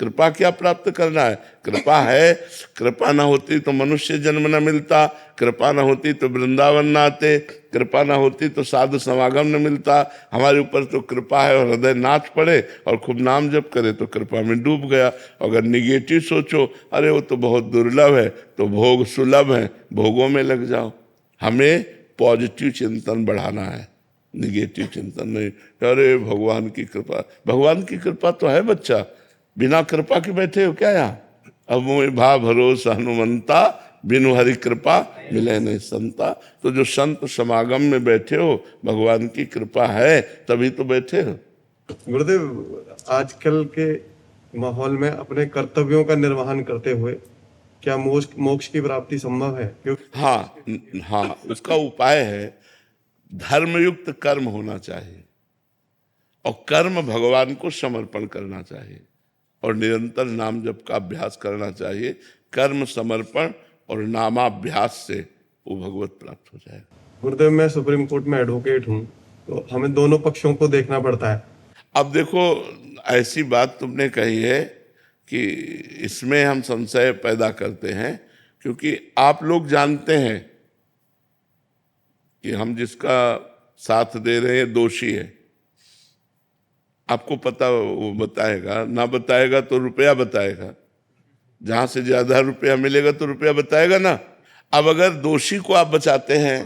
कृपा क्या प्राप्त करना है? कृपा है, कृपा ना होती तो मनुष्य जन्म न मिलता, कृपा ना होती तो वृंदावन न आते, कृपा ना होती तो साधु समागम न मिलता। हमारे ऊपर तो कृपा है और हृदय नाच पड़े और खूब नाम जप करे तो कृपा में डूब गया। अगर निगेटिव सोचो, अरे वो तो बहुत दुर्लभ है, तो भोग सुलभ है, भोगों में लग जाओ। हमें पॉजिटिव चिंतन बढ़ाना है, निगेटिव चिंतन नहीं। अरे भगवान की कृपा, भगवान की कृपा तो है बच्चा, बिना कृपा के बैठे हो क्या यहाँ? अब मोहि भा भरोसा हनुमंता, बिनु हरि कृपा मिले नहीं संता। तो जो संत समागम में बैठे हो, भगवान की कृपा है तभी तो बैठे हो। गुरुदेव, आजकल के माहौल में अपने कर्तव्यों का निर्वहन करते हुए क्या मोक्ष की प्राप्ति संभव है? क्योंकि हाँ, हाँ, उसका उपाय है धर्मयुक्त कर्म होना चाहिए और कर्म भगवान को समर्पण करना चाहिए और निरंतर नाम जप का अभ्यास करना चाहिए। कर्म समर्पण और नामाभ्यास से वो भगवत प्राप्त हो जाएगा। गुरुदेव, मैं सुप्रीम कोर्ट में एडवोकेट हूँ, तो हमें दोनों पक्षों को देखना पड़ता है। अब देखो, ऐसी बात तुमने कही है कि इसमें हम संशय पैदा करते हैं, क्योंकि आप लोग जानते हैं कि हम जिसका साथ दे रहे हैं दोषी है। आपको पता, वो बताएगा, ना बताएगा तो रुपया बताएगा, जहां से ज्यादा रुपया मिलेगा तो रुपया बताएगा ना। अब अगर दोषी को आप बचाते हैं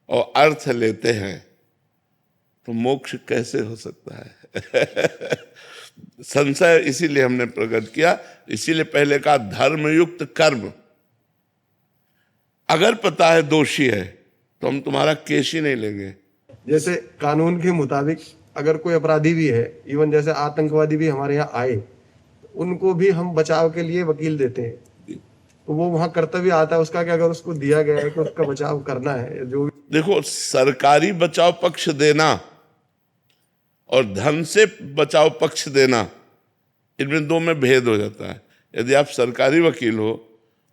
और अर्थ लेते हैं तो मोक्ष कैसे हो सकता है? संशय इसीलिए हमने प्रकट किया, इसीलिए पहले कहा धर्मयुक्त कर्म। अगर पता है दोषी है तो हम तुम्हारा केस ही नहीं लेंगे। जैसे कानून के मुताबिक अगर कोई अपराधी भी है, इवन जैसे आतंकवादी भी हमारे यहाँ आए, उनको भी हम बचाव के लिए वकील देते हैं, तो वो वहां कर्तव्य आता है उसका कि अगर उसको दिया गया है कि उसका बचाव करना है। जो देखो, सरकारी बचाव पक्ष देना और धन से बचाव पक्ष देना, इनमें दो में भेद हो जाता है। यदि आप सरकारी वकील हो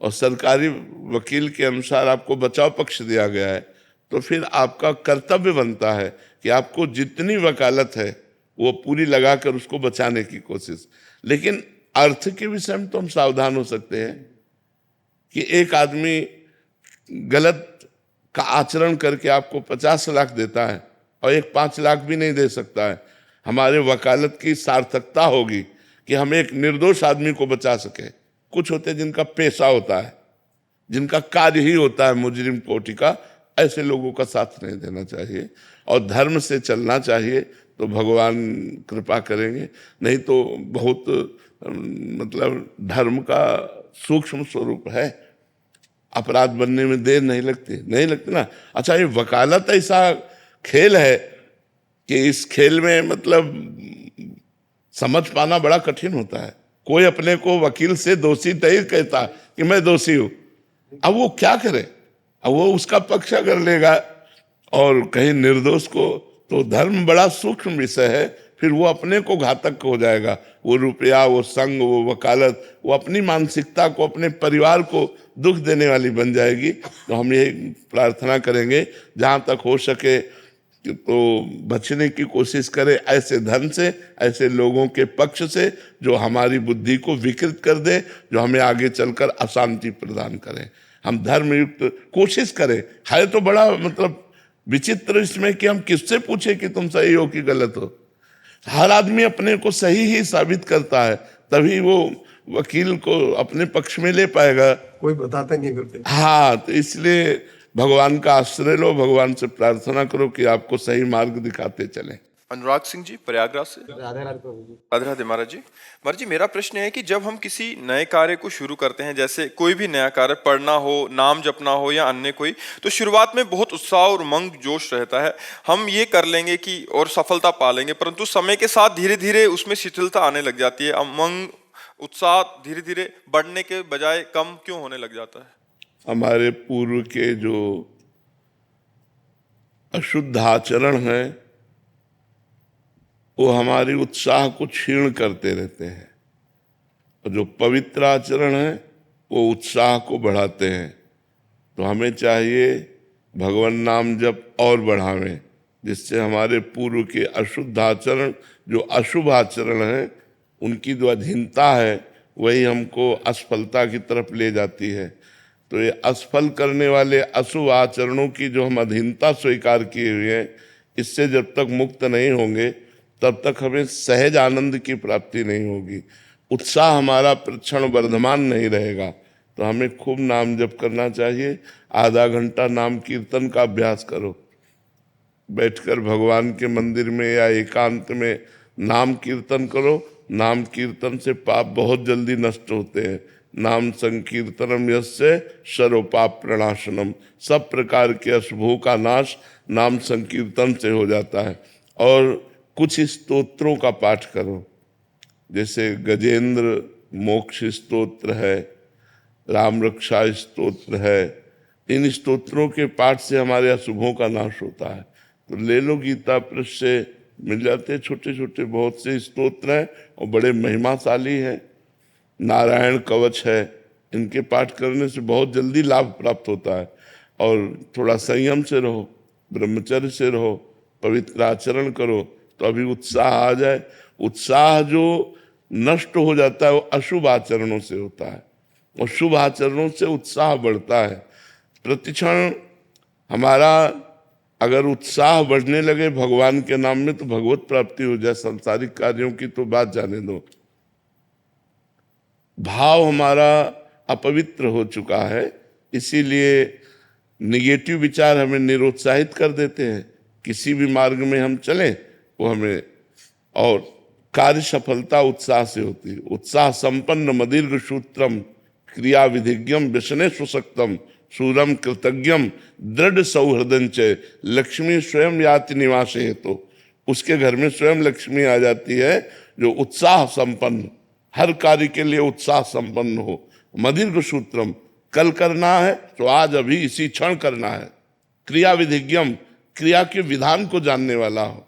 और सरकारी वकील के अनुसार आपको बचाव पक्ष दिया गया है, तो फिर आपका कर्तव्य बनता है कि आपको जितनी वकालत है वो पूरी लगाकर उसको बचाने की कोशिश। लेकिन अर्थ के विषय में तो हम सावधान हो सकते हैं कि एक आदमी गलत का आचरण करके आपको 50 लाख देता है और एक 5 लाख भी नहीं दे सकता है। हमारे वकालत की सार्थकता होगी कि हम एक निर्दोष आदमी को बचा सके। कुछ होते हैं जिनका पेशा होता है, जिनका कार्य ही होता है मुजरिम कोटि का, ऐसे लोगों का साथ नहीं देना चाहिए और धर्म से चलना चाहिए, तो भगवान कृपा करेंगे। नहीं तो बहुत मतलब धर्म का सूक्ष्म स्वरूप है, अपराध बनने में देर नहीं लगती ना। अच्छा, ये वकालत ऐसा खेल है कि इस खेल में मतलब समझ पाना बड़ा कठिन होता है। कोई अपने को वकील से दोषी नहीं कहता कि मैं दोषी हूं। अब वो क्या करे? अब वो उसका पक्ष अगर लेगा और कहीं निर्दोष को, तो धर्म बड़ा सूक्ष्म विषय है, फिर वो अपने को घातक हो जाएगा। वो रुपया, वो संग, वो वकालत, वो अपनी मानसिकता को, अपने परिवार को दुख देने वाली बन जाएगी। तो हम ये प्रार्थना करेंगे जहां तक हो सके तो बचने की कोशिश करें ऐसे धन से, ऐसे लोगों के पक्ष से जो हमारी बुद्धि को विकृत कर दे, जो हमें आगे चलकर अशांति प्रदान करें। हम धर्मयुक्त कोशिश करें। है तो बड़ा मतलब विचित्र इसमें कि हम किससे पूछे कि तुम सही हो कि गलत हो। हर आदमी अपने को सही ही साबित करता है, तभी वो वकील को अपने पक्ष में ले पाएगा। कोई बताता नहीं करते। हाँ, तो इसलिए भगवान का आश्रय लो, भगवान से प्रार्थना करो कि आपको सही मार्ग दिखाते चले। अनुराग सिंह जी, प्रयागराज से। राधे राधे प्रभु जी। राधे राधे महाराज जी। महाराज जी, मेरा प्रश्न है कि जब हम किसी नए कार्य को शुरू करते हैं, जैसे कोई भी नया कार्य, पढ़ना हो, नाम जपना हो या अन्य कोई, तो शुरुआत में बहुत उत्साह और उमंग जोश रहता है, हम ये कर लेंगे कि और सफलता पा लेंगे, परंतु समय के साथ धीरे धीरे उसमें शिथिलता आने लग जाती है। उमंग, उत्साह धीरे धीरे बढ़ने के बजाय कम क्यों होने लग जाता है? हमारे पूर्व के जो अशुद्ध आचरण है वो हमारी उत्साह को क्षीण करते रहते हैं, और जो पवित्र आचरण है वो उत्साह को बढ़ाते हैं। तो हमें चाहिए भगवान नाम जप और बढ़ावें, जिससे हमारे पूर्व के अशुद्ध आचरण, जो अशुभ आचरण है, उनकी जो अधीनता है वही हमको असफलता की तरफ ले जाती है। तो ये असफल करने वाले अशुभ आचरणों की जो हम अधीनता स्वीकार किए हुए हैं, इससे जब तक मुक्त नहीं होंगे तब तक हमें सहज आनंद की प्राप्ति नहीं होगी, उत्साह हमारा प्रतिक्षण वर्धमान नहीं रहेगा। तो हमें खूब नाम जप करना चाहिए। आधा घंटा नाम कीर्तन का अभ्यास करो, बैठकर भगवान के मंदिर में या एकांत में नाम कीर्तन करो। नाम कीर्तन से पाप बहुत जल्दी नष्ट होते हैं। नाम संकीर्तनम यस्य सर्वपाप प्रणाशनम, सब प्रकार के अशुभों का नाश नाम संकीर्तन से हो जाता है। और कुछ स्तोत्रों का पाठ करो, जैसे गजेंद्र मोक्ष स्तोत्र है, राम रक्षा स्तोत्र है। इन स्तोत्रों के पाठ से हमारे अशुभों का नाश होता है। तो ले लो, गीता पृष्ठ से मिल जाते, छोटे छोटे बहुत से स्तोत्र हैं और बड़े महिमाशाली हैं। नारायण कवच है, इनके पाठ करने से बहुत जल्दी लाभ प्राप्त होता है। और थोड़ा संयम से रहो, ब्रह्मचर्य से रहो, पवित्र आचरण करो, तो अभी उत्साह आ जाए। उत्साह जो नष्ट हो जाता है वो अशुभ आचरणों से होता है, और शुभ आचरणों से उत्साह बढ़ता है। प्रतिक्षण हमारा अगर उत्साह बढ़ने लगे भगवान के नाम में, तो भगवत प्राप्ति हो जाए। सांसारिक कार्यों की तो बात जाने दो। भाव हमारा अपवित्र हो चुका है, इसीलिए निगेटिव विचार हमें निरुत्साहित कर देते हैं। किसी भी मार्ग में हम चलें वो हमें, और कार्य सफलता उत्साह से होती है। उत्साह संपन्न मदीर्घ सूत्रम क्रिया विधिज्ञम व्यसने सुशक्तम सूरम कृतज्ञम दृढ़ सौहृदंच लक्ष्मी स्वयं याति निवास है। तो उसके घर में स्वयं लक्ष्मी आ जाती है जो उत्साह संपन्न, हर कार्य के लिए उत्साह संपन्न हो। मदीर्घ सूत्रम, कल करना है तो आज अभी इसी क्षण करना है। क्रिया विधिज्ञम, क्रिया के विधान को जानने वाला हो।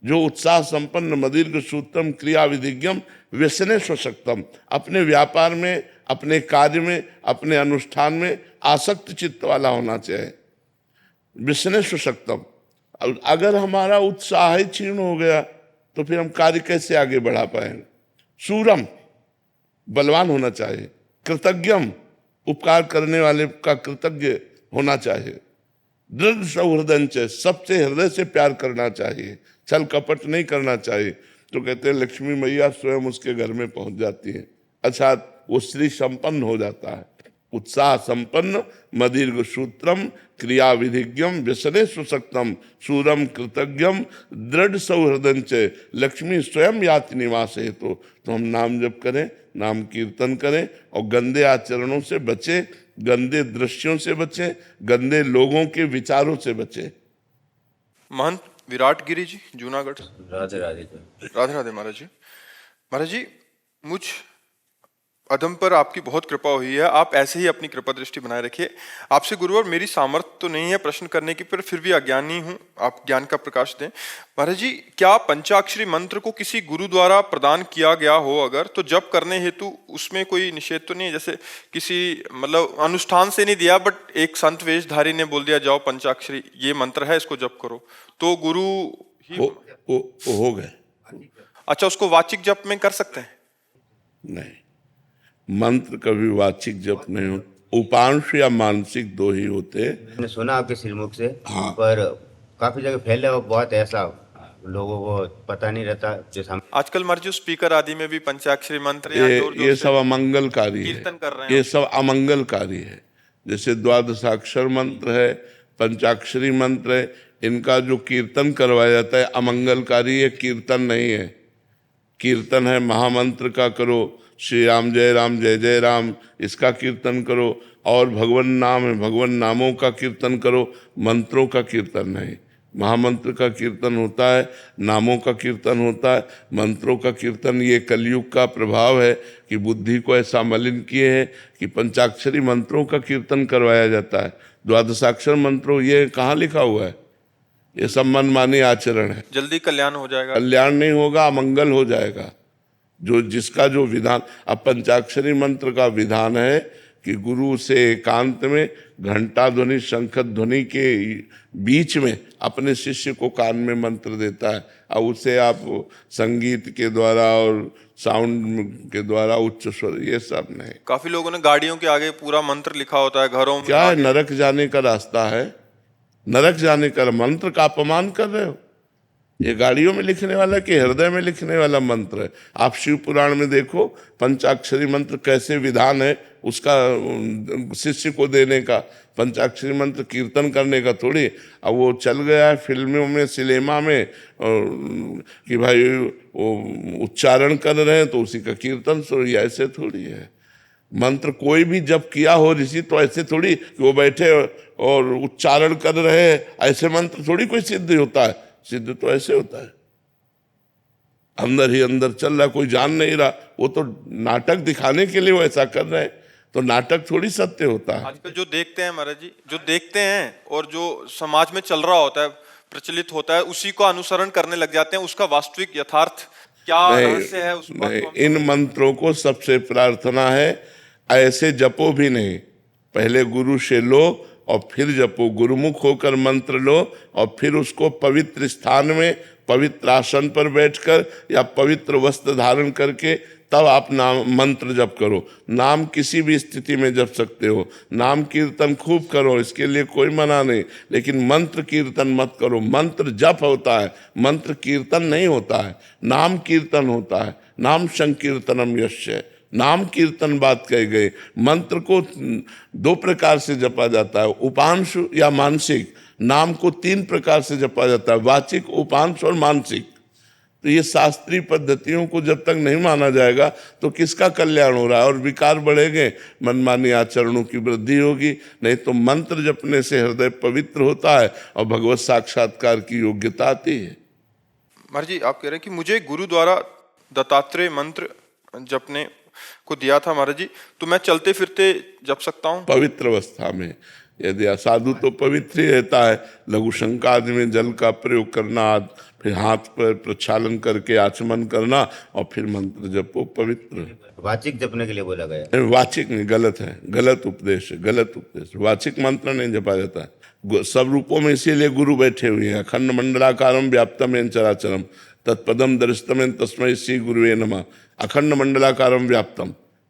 जो उत्साह संपन्न मदीर्घ सूत्रम क्रिया विधिज्ञम व्यसने स्वशक्तम, अपने व्यापार में, अपने कार्य में, अपने अनुष्ठान में आसक्त चित्त वाला होना चाहिए। व्यसने स्वशक्तम, अगर हमारा उत्साह ही क्षीण हो गया तो फिर हम कार्य कैसे आगे बढ़ा पाएंगे। सूरम, बलवान होना चाहिए। कृतज्ञम, उपकार करने वाले का कृतज्ञ होना चाहिए। दृढ़ सौहृदंच, सबसे हृदय से प्यार करना चाहिए, छल कपट नहीं करना चाहिए। तो कहते हैं लक्ष्मी मैया स्वयं उसके घर में पहुंच जाती है, अर्थात वो श्री संपन्न हो जाता है। उत्साह संपन्न मदीर्घ सूत्रम क्रिया विधिज्ञम व्यसने सुशक्तम सूरम कृतज्ञम दृढ़ सौहृदंच लक्ष्मी स्वयं याति निवास है। तो हम नाम जप करें, नाम कीर्तन करें, और गंदे आचरणों से बचें, गंदे दृश्यों से बचें, गंदे लोगों के विचारों से बचें। महंत विराट गिरी जी, जूनागढ़। राधे राधे। राधे राधे महाराज जी। महाराज जी, मुझ अधम पर आपकी बहुत कृपा हुई है, आप ऐसे ही अपनी कृपा दृष्टि बनाए रखिए। आपसे गुरुवर मेरी सामर्थ्य तो नहीं है प्रश्न करने की, पर फिर भी अज्ञानी हूँ, आप ज्ञान का प्रकाश दें। महाराज जी, क्या पंचाक्षरी मंत्र को किसी गुरु द्वारा प्रदान किया गया हो अगर, तो जप करने हेतु उसमें कोई निषेध तो नहीं है? जैसे किसी मतलब अनुष्ठान से नहीं दिया, बट एक संत वेशधारी ने बोल दिया जाओ पंचाक्षरी ये मंत्र है, इसको जप करो, तो गुरु ही हो गए। अच्छा, उसको वाचिक जप में कर सकते हैं? नहीं, मंत्र कभी वाचिक जप नहीं हो, उपांश या मानसिक दो ही होते हैं। मैंने सुना आपके श्रीमुख से, हाँ। पर काफी जगह फैले हुआ बहुत ऐसा लोगों को पता नहीं रहता। जैसे हम आजकल मर्जी स्पीकर आदि में भी पंचाक्षरी मंत्र या ये सब अमंगलकारी है, कीर्तन कर रहे हैं। ये सब अमंगलकारी है। जैसे द्वादशाक्षर मंत्र है, पंचाक्षरी मंत्र है, इनका जो कीर्तन करवाया जाता है अमंगलकारी है, कीर्तन नहीं है। कीर्तन है महामंत्र का करो, श्री राम जय जय राम, इसका कीर्तन करो, और भगवान नाम है, भगवान नामों का कीर्तन करो, मंत्रों का कीर्तन नहीं। महामंत्र का कीर्तन होता है, नामों का कीर्तन होता है, मंत्रों का कीर्तन। ये कलयुग का प्रभाव है कि बुद्धि को ऐसा मलिन किए हैं कि पंचाक्षरी मंत्रों का कीर्तन करवाया जाता है। द्वादशाक्षर मंत्रों ये कहाँ लिखा हुआ है? ये सब मनमानी आचरण है। जल्दी कल्याण हो जाएगा? कल्याण नहीं होगा, अमंगल हो जाएगा। जो जिसका जो विधान, अब पंचाक्षरी मंत्र का विधान है कि गुरु से एकांत में घंटा ध्वनि शंख ध्वनि के बीच में अपने शिष्य को कान में मंत्र देता है, और उसे आप संगीत के द्वारा और साउंड के द्वारा उच्च स्वर, ये सब नहीं। काफी लोगों ने गाड़ियों के आगे पूरा मंत्र लिखा होता है, घरों में क्या है, नरक जाने का रास्ता है, नरक जाने का मंत्र का अपमान कर रहे हो। ये गाड़ियों में लिखने वाला कि हृदय में लिखने वाला मंत्र है। आप शिव पुराण में देखो पंचाक्षरी मंत्र कैसे विधान है उसका शिष्य को देने का। पंचाक्षरी मंत्र कीर्तन करने का थोड़ी। अब वो चल गया है फिल्मों में, सिनेमा में कि भाई वो उच्चारण कर रहे हैं तो उसी का कीर्तन सुनिए, ऐसे थोड़ी है। मंत्र कोई भी जब किया हो ऋषि तो ऐसे थोड़ी कि वो बैठे और उच्चारण कर रहे हैं, ऐसे मंत्र थोड़ी कोई सिद्ध होता है। सिद्ध तो ऐसे होता है, अंदर ही अंदर चल रहा, कोई जान नहीं रहा। वो तो नाटक दिखाने के लिए वो ऐसा कर रहे हैं, तो नाटक थोड़ी सत्य होता है। आजकल जो देखते हैं महाराज जी, जो देखते हैं और जो समाज में चल रहा होता है, प्रचलित होता है, उसी को अनुसरण करने लग जाते हैं। उसका वास्तविक यथार्थ क्या रहस्य है उस बात को इन मंत्रों को सबसे प्रार्थना है ऐसे जपो भी नहीं, पहले गुरु से लो और फिर जपो। गुरुमुख होकर मंत्र लो और फिर उसको पवित्र स्थान में पवित्र आसन पर बैठकर या पवित्र वस्त्र धारण करके तब आप नाम मंत्र जप करो। नाम किसी भी स्थिति में जप सकते हो, नाम कीर्तन खूब करो, इसके लिए कोई मना नहीं, लेकिन मंत्र कीर्तन मत करो। मंत्र जप होता है, मंत्र कीर्तन नहीं होता है। नाम कीर्तन होता है, नाम संकीर्तनम यस्य, नाम कीर्तन बात कही गई। मंत्र को दो प्रकार से जपा जाता है, उपांशु या मानसिक। नाम को तीन प्रकार से जपा जाता है, वाचिक, उपांश और मानसिक। तो ये शास्त्रीय पद्धतियों को जब तक नहीं माना जाएगा तो किसका कल्याण हो रहा है, और विकार बढ़ेंगे, मनमानी आचरणों की वृद्धि होगी। नहीं तो मंत्र जपने से हृदय पवित्र होता है और भगवत साक्षात्कार की योग्यता आती है। महाराज जी, आप कह रहे हैं कि मुझे गुरु द्वारा दत्तात्रेय मंत्र जपने को दिया था महाराज जी, तो मैं चलते फिरते जप सकता हूँ? पवित्र अवस्था में। यदि साधु तो पवित्र ही रहता है, लघु शंका आदि में जल का प्रयोग करना, फिर हाथ पर प्रक्षालन करके आचमन करना और फिर मंत्र जपो, पवित्र। वाचिक जपने के लिए बोला गया। वाचिक नहीं, गलत है, गलत उपदेश है, गलत उपदेश। वाचिक मंत्र नहीं जपा जाता है। सब रूपों में इसीलिए गुरु बैठे हुए हैं। अखंड मंडलाकारम व्याप्तम येन चराचरम तत्पदम दर्शितम तस्मै श्री गुरुवे नमः। अखंड मंडलाकारम व्याप्तम,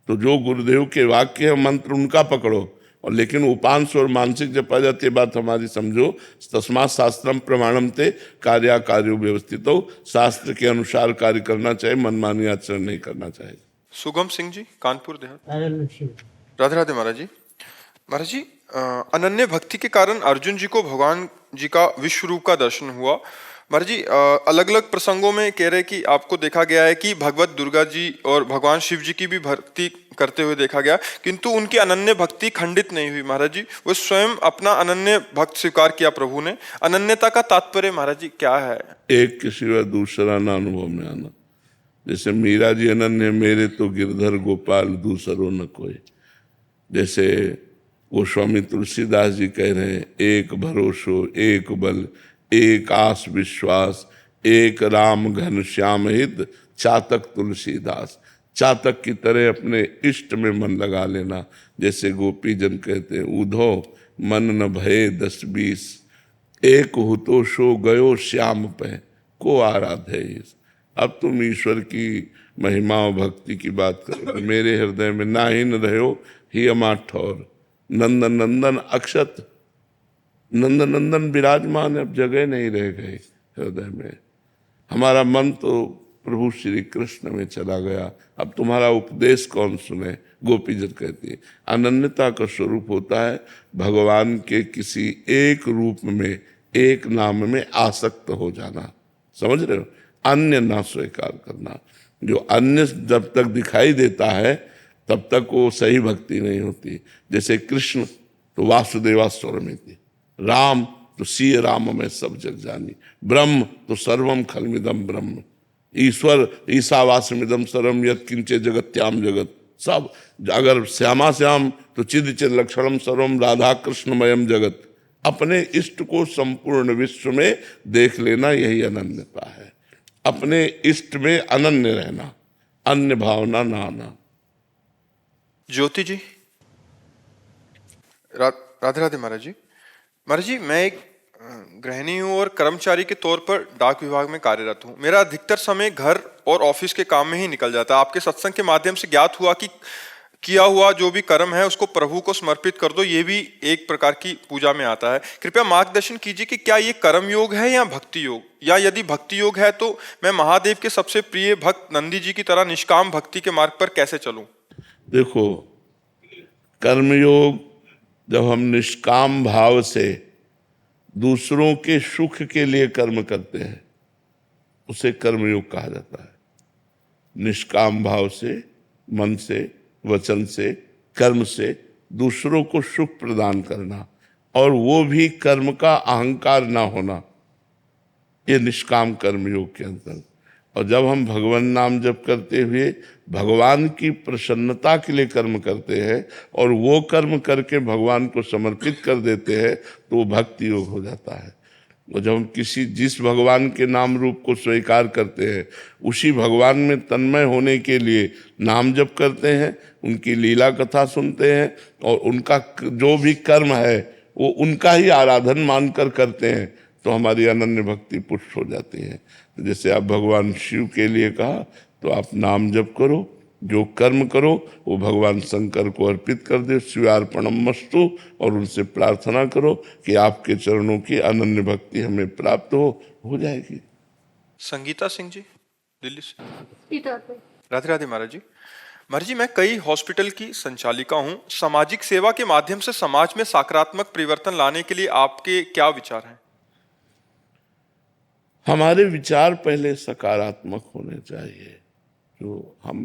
तो जो गुरुदेव के वाक्य है मंत्र उनका पकड़ो, और लेकिन उपांश और मानसिक जपा जाती है, बात हमारी समझो। तस्मात् शास्त्रम प्रमाणम ते कार्या कार्यो व्यवस्थित हो, शास्त्र के अनुसार कार्य करना चाहिए, मनमानी आचरण नहीं करना चाहिए। सुगम सिंह जी, कानपुर देहात। राधे राधे महाराज जी। महाराज जी, अनन्य भक्ति के कारण अर्जुन जी को भगवान जी का विश्व रूप का दर्शन हुआ। महाराज जी, अलग अलग प्रसंगों में कह रहे कि आपको देखा गया है कि भगवत दुर्गा जी और भगवान शिव जी की भी भक्ति करते हुए देखा गया, किंतु उनकी अनन्य भक्ति खंडित नहीं हुई महाराज जी। वो स्वयं अपना अनन्य भक्त स्वीकार किया प्रभु ने। अनन्यता का तात्पर्य महाराज जी क्या है? एक के सिवा दूसरा ना अनुभव में आना। जैसे मीरा जी अनन्य मेरे तो गिरधर गोपाल दूसरो न कोई। जैसे गोस्वामी तुलसीदास जी कह रहे हैं, एक भरोसो एक बल एक आस विश्वास एक राम घन श्याम हित चातक तुलसीदास। चातक की तरह अपने इष्ट में मन लगा लेना। जैसे गोपी जन कहते हैं, उधो मन न भये 10-20 एक हो तो सो गयो श्याम पे को आराधे। अब तुम ईश्वर की महिमा और भक्ति की बात करो। मेरे हृदय में ना ही न रहो ही अमा ठौर। नंदन नंदन अक्षत नंदन नंदन विराजमान, अब जगह नहीं रह गई हृदय में। हमारा मन तो प्रभु श्री कृष्ण में चला गया, अब तुम्हारा उपदेश कौन सुने। गोपी जन कहती है अनन्यता का स्वरूप होता है भगवान के किसी एक रूप में, एक नाम में आसक्त हो जाना। समझ रहे हो? अन्य ना स्वीकार करना। जो अन्य जब तक दिखाई देता है तब तक वो सही भक्ति नहीं होती। जैसे कृष्ण तो वासुदेवा स्वरमिति, राम तो सीय राम में सब जग जानी, ब्रह्म तो सर्वम खलमिदम ब्रह्म, ईश्वर ईशावासमिदम सर्वम यत् किंचे जगत्याम जगत। सब अगर श्यामा श्याम तो चिद चिद लक्षणम सर्वम राधा कृष्णमयम जगत। अपने इष्ट को संपूर्ण विश्व में देख लेना, यही अनन्यता है। अपने इष्ट में अनन्य रहना, अन्य भावना ना आना। ज्योति जी। राधे राधे महाराज जी। महाराज जी, मैं एक गृहिणी हूँ और कर्मचारी के तौर पर डाक विभाग में कार्यरत हूँ। मेरा अधिकतर समय घर और ऑफिस के काम में ही निकल जाता है। आपके सत्संग के माध्यम से ज्ञात हुआ कि किया हुआ जो भी कर्म है उसको प्रभु को समर्पित कर दो, ये भी एक प्रकार की पूजा में आता है। कृपया मार्गदर्शन कीजिए कि क्या ये कर्म योग है या भक्ति योग, या यदि भक्ति योग है तो मैं महादेव के सबसे प्रिय भक्त नंदी जी की तरह निष्काम भक्ति के मार्ग पर कैसे चलूं? देखो, कर्मयोग जब हम निष्काम भाव से दूसरों के सुख के लिए कर्म करते हैं उसे कर्मयोग कहा जाता है। निष्काम भाव से, मन से, वचन से, कर्म से दूसरों को सुख प्रदान करना, और वो भी कर्म का अहंकार ना होना, ये निष्काम कर्मयोग के अंतर्गत। और जब हम भगवान नाम जप करते हुए भगवान की प्रसन्नता के लिए कर्म करते हैं और वो कर्म करके भगवान को समर्पित कर देते हैं तो वो भक्ति योग हो जाता है। और जब हम जिस भगवान के नाम रूप को स्वीकार करते हैं उसी भगवान में तन्मय होने के लिए नाम जप करते हैं, उनकी लीला कथा सुनते हैं और उनका जो भी कर्म है वो उनका ही आराधन मानकर करते हैं तो हमारी अनन्य भक्ति पुष्ट हो जाती है। जैसे आप भगवान शिव के लिए कहा तो आप नाम जप करो, जो कर्म करो वो भगवान शंकर को अर्पित कर दे, शिवार्पणमस्तु, और उनसे प्रार्थना करो कि आपके चरणों की अनन्य भक्ति हमें प्राप्त हो जाएगी। संगीता सिंह जी, दिल्ली से। राधे राधे महाराज जी। महाराज जी, मैं कई हॉस्पिटल की संचालिका हूँ। सामाजिक सेवा के माध्यम से समाज में सकारात्मक परिवर्तन लाने के लिए आपके क्या विचार हैं? हमारे विचार पहले सकारात्मक होने चाहिए। जो हम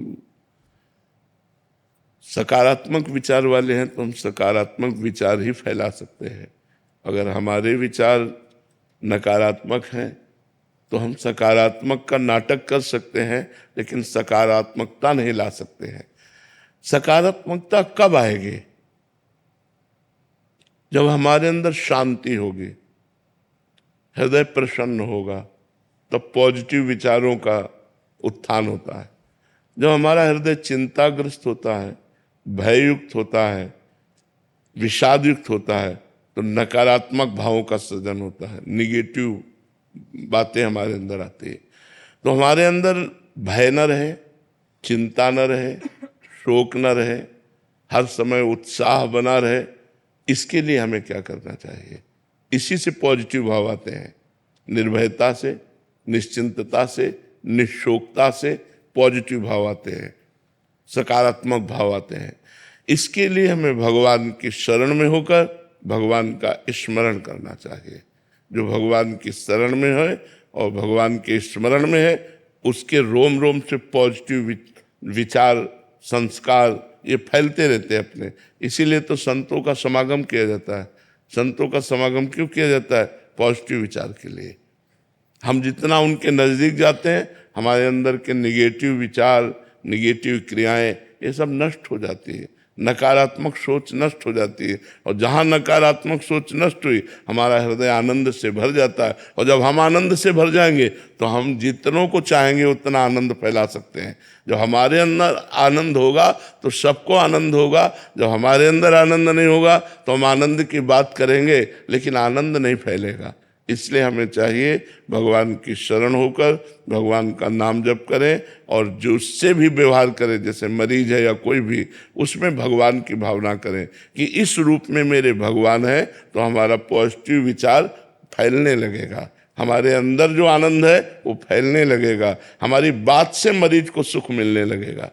सकारात्मक विचार वाले हैं तो हम सकारात्मक विचार ही फैला सकते हैं। अगर हमारे विचार नकारात्मक हैं तो हम सकारात्मक का नाटक कर सकते हैं लेकिन सकारात्मकता नहीं ला सकते हैं। सकारात्मकता कब आएगी? जब हमारे अंदर शांति होगी, हृदय प्रसन्न होगा, तब पॉजिटिव विचारों का उत्थान होता है। जब हमारा हृदय चिंताग्रस्त होता है, भययुक्त होता है, विषादयुक्त होता है तो नकारात्मक भावों का सृजन होता है, निगेटिव बातें हमारे अंदर आती है। तो हमारे अंदर भय न रहे, चिंता न रहे, शोक न रहे, हर समय उत्साह बना रहे, इसके लिए हमें क्या करना चाहिए? इसी से पॉजिटिव भाव आते हैं। निर्भयता से, निश्चिंतता से, निशोकता से पॉजिटिव भाव आते हैं, सकारात्मक भाव आते हैं। इसके लिए हमें भगवान की शरण में होकर भगवान का स्मरण करना चाहिए। जो भगवान की शरण में है और भगवान के स्मरण में है उसके रोम रोम से पॉजिटिव विचार, संस्कार ये फैलते रहते हैं अपने। इसीलिए तो संतों का समागम किया जाता है। संतों का समागम क्यों किया जाता है? पॉजिटिव विचार के लिए। हम जितना उनके नज़दीक जाते हैं हमारे अंदर के निगेटिव विचार, निगेटिव क्रियाएं ये सब नष्ट हो जाती है, नकारात्मक सोच नष्ट हो जाती है। और जहाँ नकारात्मक सोच नष्ट हुई हमारा हृदय आनंद से भर जाता है। और जब हम आनंद से भर जाएंगे तो हम जितनों को चाहेंगे उतना आनंद फैला सकते हैं। जब हमारे अंदर आनंद होगा तो सबको आनंद होगा। जब हमारे अंदर आनंद नहीं होगा तो हम आनंद की बात करेंगे लेकिन आनंद नहीं फैलेगा। इसलिए हमें चाहिए भगवान की शरण होकर भगवान का नाम जप करें और जो उससे भी व्यवहार करें, जैसे मरीज है या कोई भी, उसमें भगवान की भावना करें कि इस रूप में मेरे भगवान है, तो हमारा पॉजिटिव विचार फैलने लगेगा। हमारे अंदर जो आनंद है वो फैलने लगेगा। हमारी बात से मरीज को सुख मिलने लगेगा,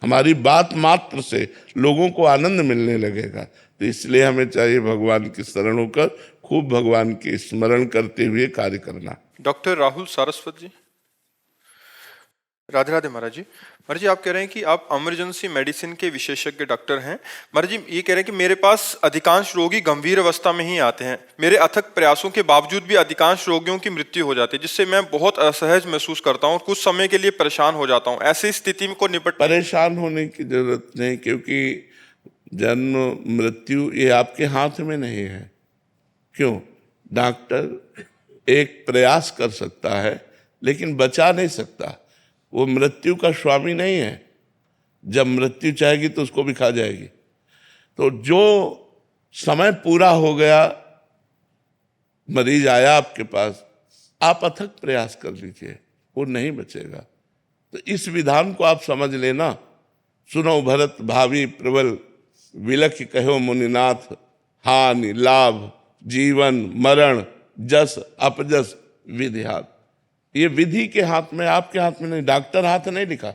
हमारी बात मात्र से लोगों को आनंद मिलने लगेगा। तो इसलिए हमें चाहिए भगवान की शरण होकर खूब भगवान के स्मरण करते हुए कार्य करना। डॉक्टर राहुल सारस्वत जी। राधे राधे महाराज जी। महाराज जी, आप कह रहे हैं कि आप इमरजेंसी मेडिसिन के विशेषज्ञ डॉक्टर हैं। महाराज जी, ये कह रहे हैं कि मेरे पास अधिकांश रोगी गंभीर अवस्था में ही आते हैं। मेरे अथक प्रयासों के बावजूद भी अधिकांश रोगियों की मृत्यु हो जाती है, जिससे मैं बहुत असहज महसूस करता हूँ और कुछ समय के लिए परेशान हो जाता हूँ। ऐसी स्थिति में को निपट परेशान होने की जरूरत नहीं, क्योंकि जन्म मृत्यु ये आपके हाथ में नहीं है। क्यों? डॉक्टर एक प्रयास कर सकता है लेकिन बचा नहीं सकता। वो मृत्यु का स्वामी नहीं है। जब मृत्यु चाहेगी तो उसको भी खा जाएगी। तो जो समय पूरा हो गया, मरीज आया आपके पास, आप अथक प्रयास कर लीजिए, वो नहीं बचेगा। तो इस विधान को आप समझ लेना। सुनो भरत भावी प्रबल, विलख कहो मुनिनाथ, हानि लाभ जीवन मरण जस अपजस विधि हाथ। ये विधि के हाथ में, आपके हाथ में नहीं, डॉक्टर हाथ नहीं लिखा,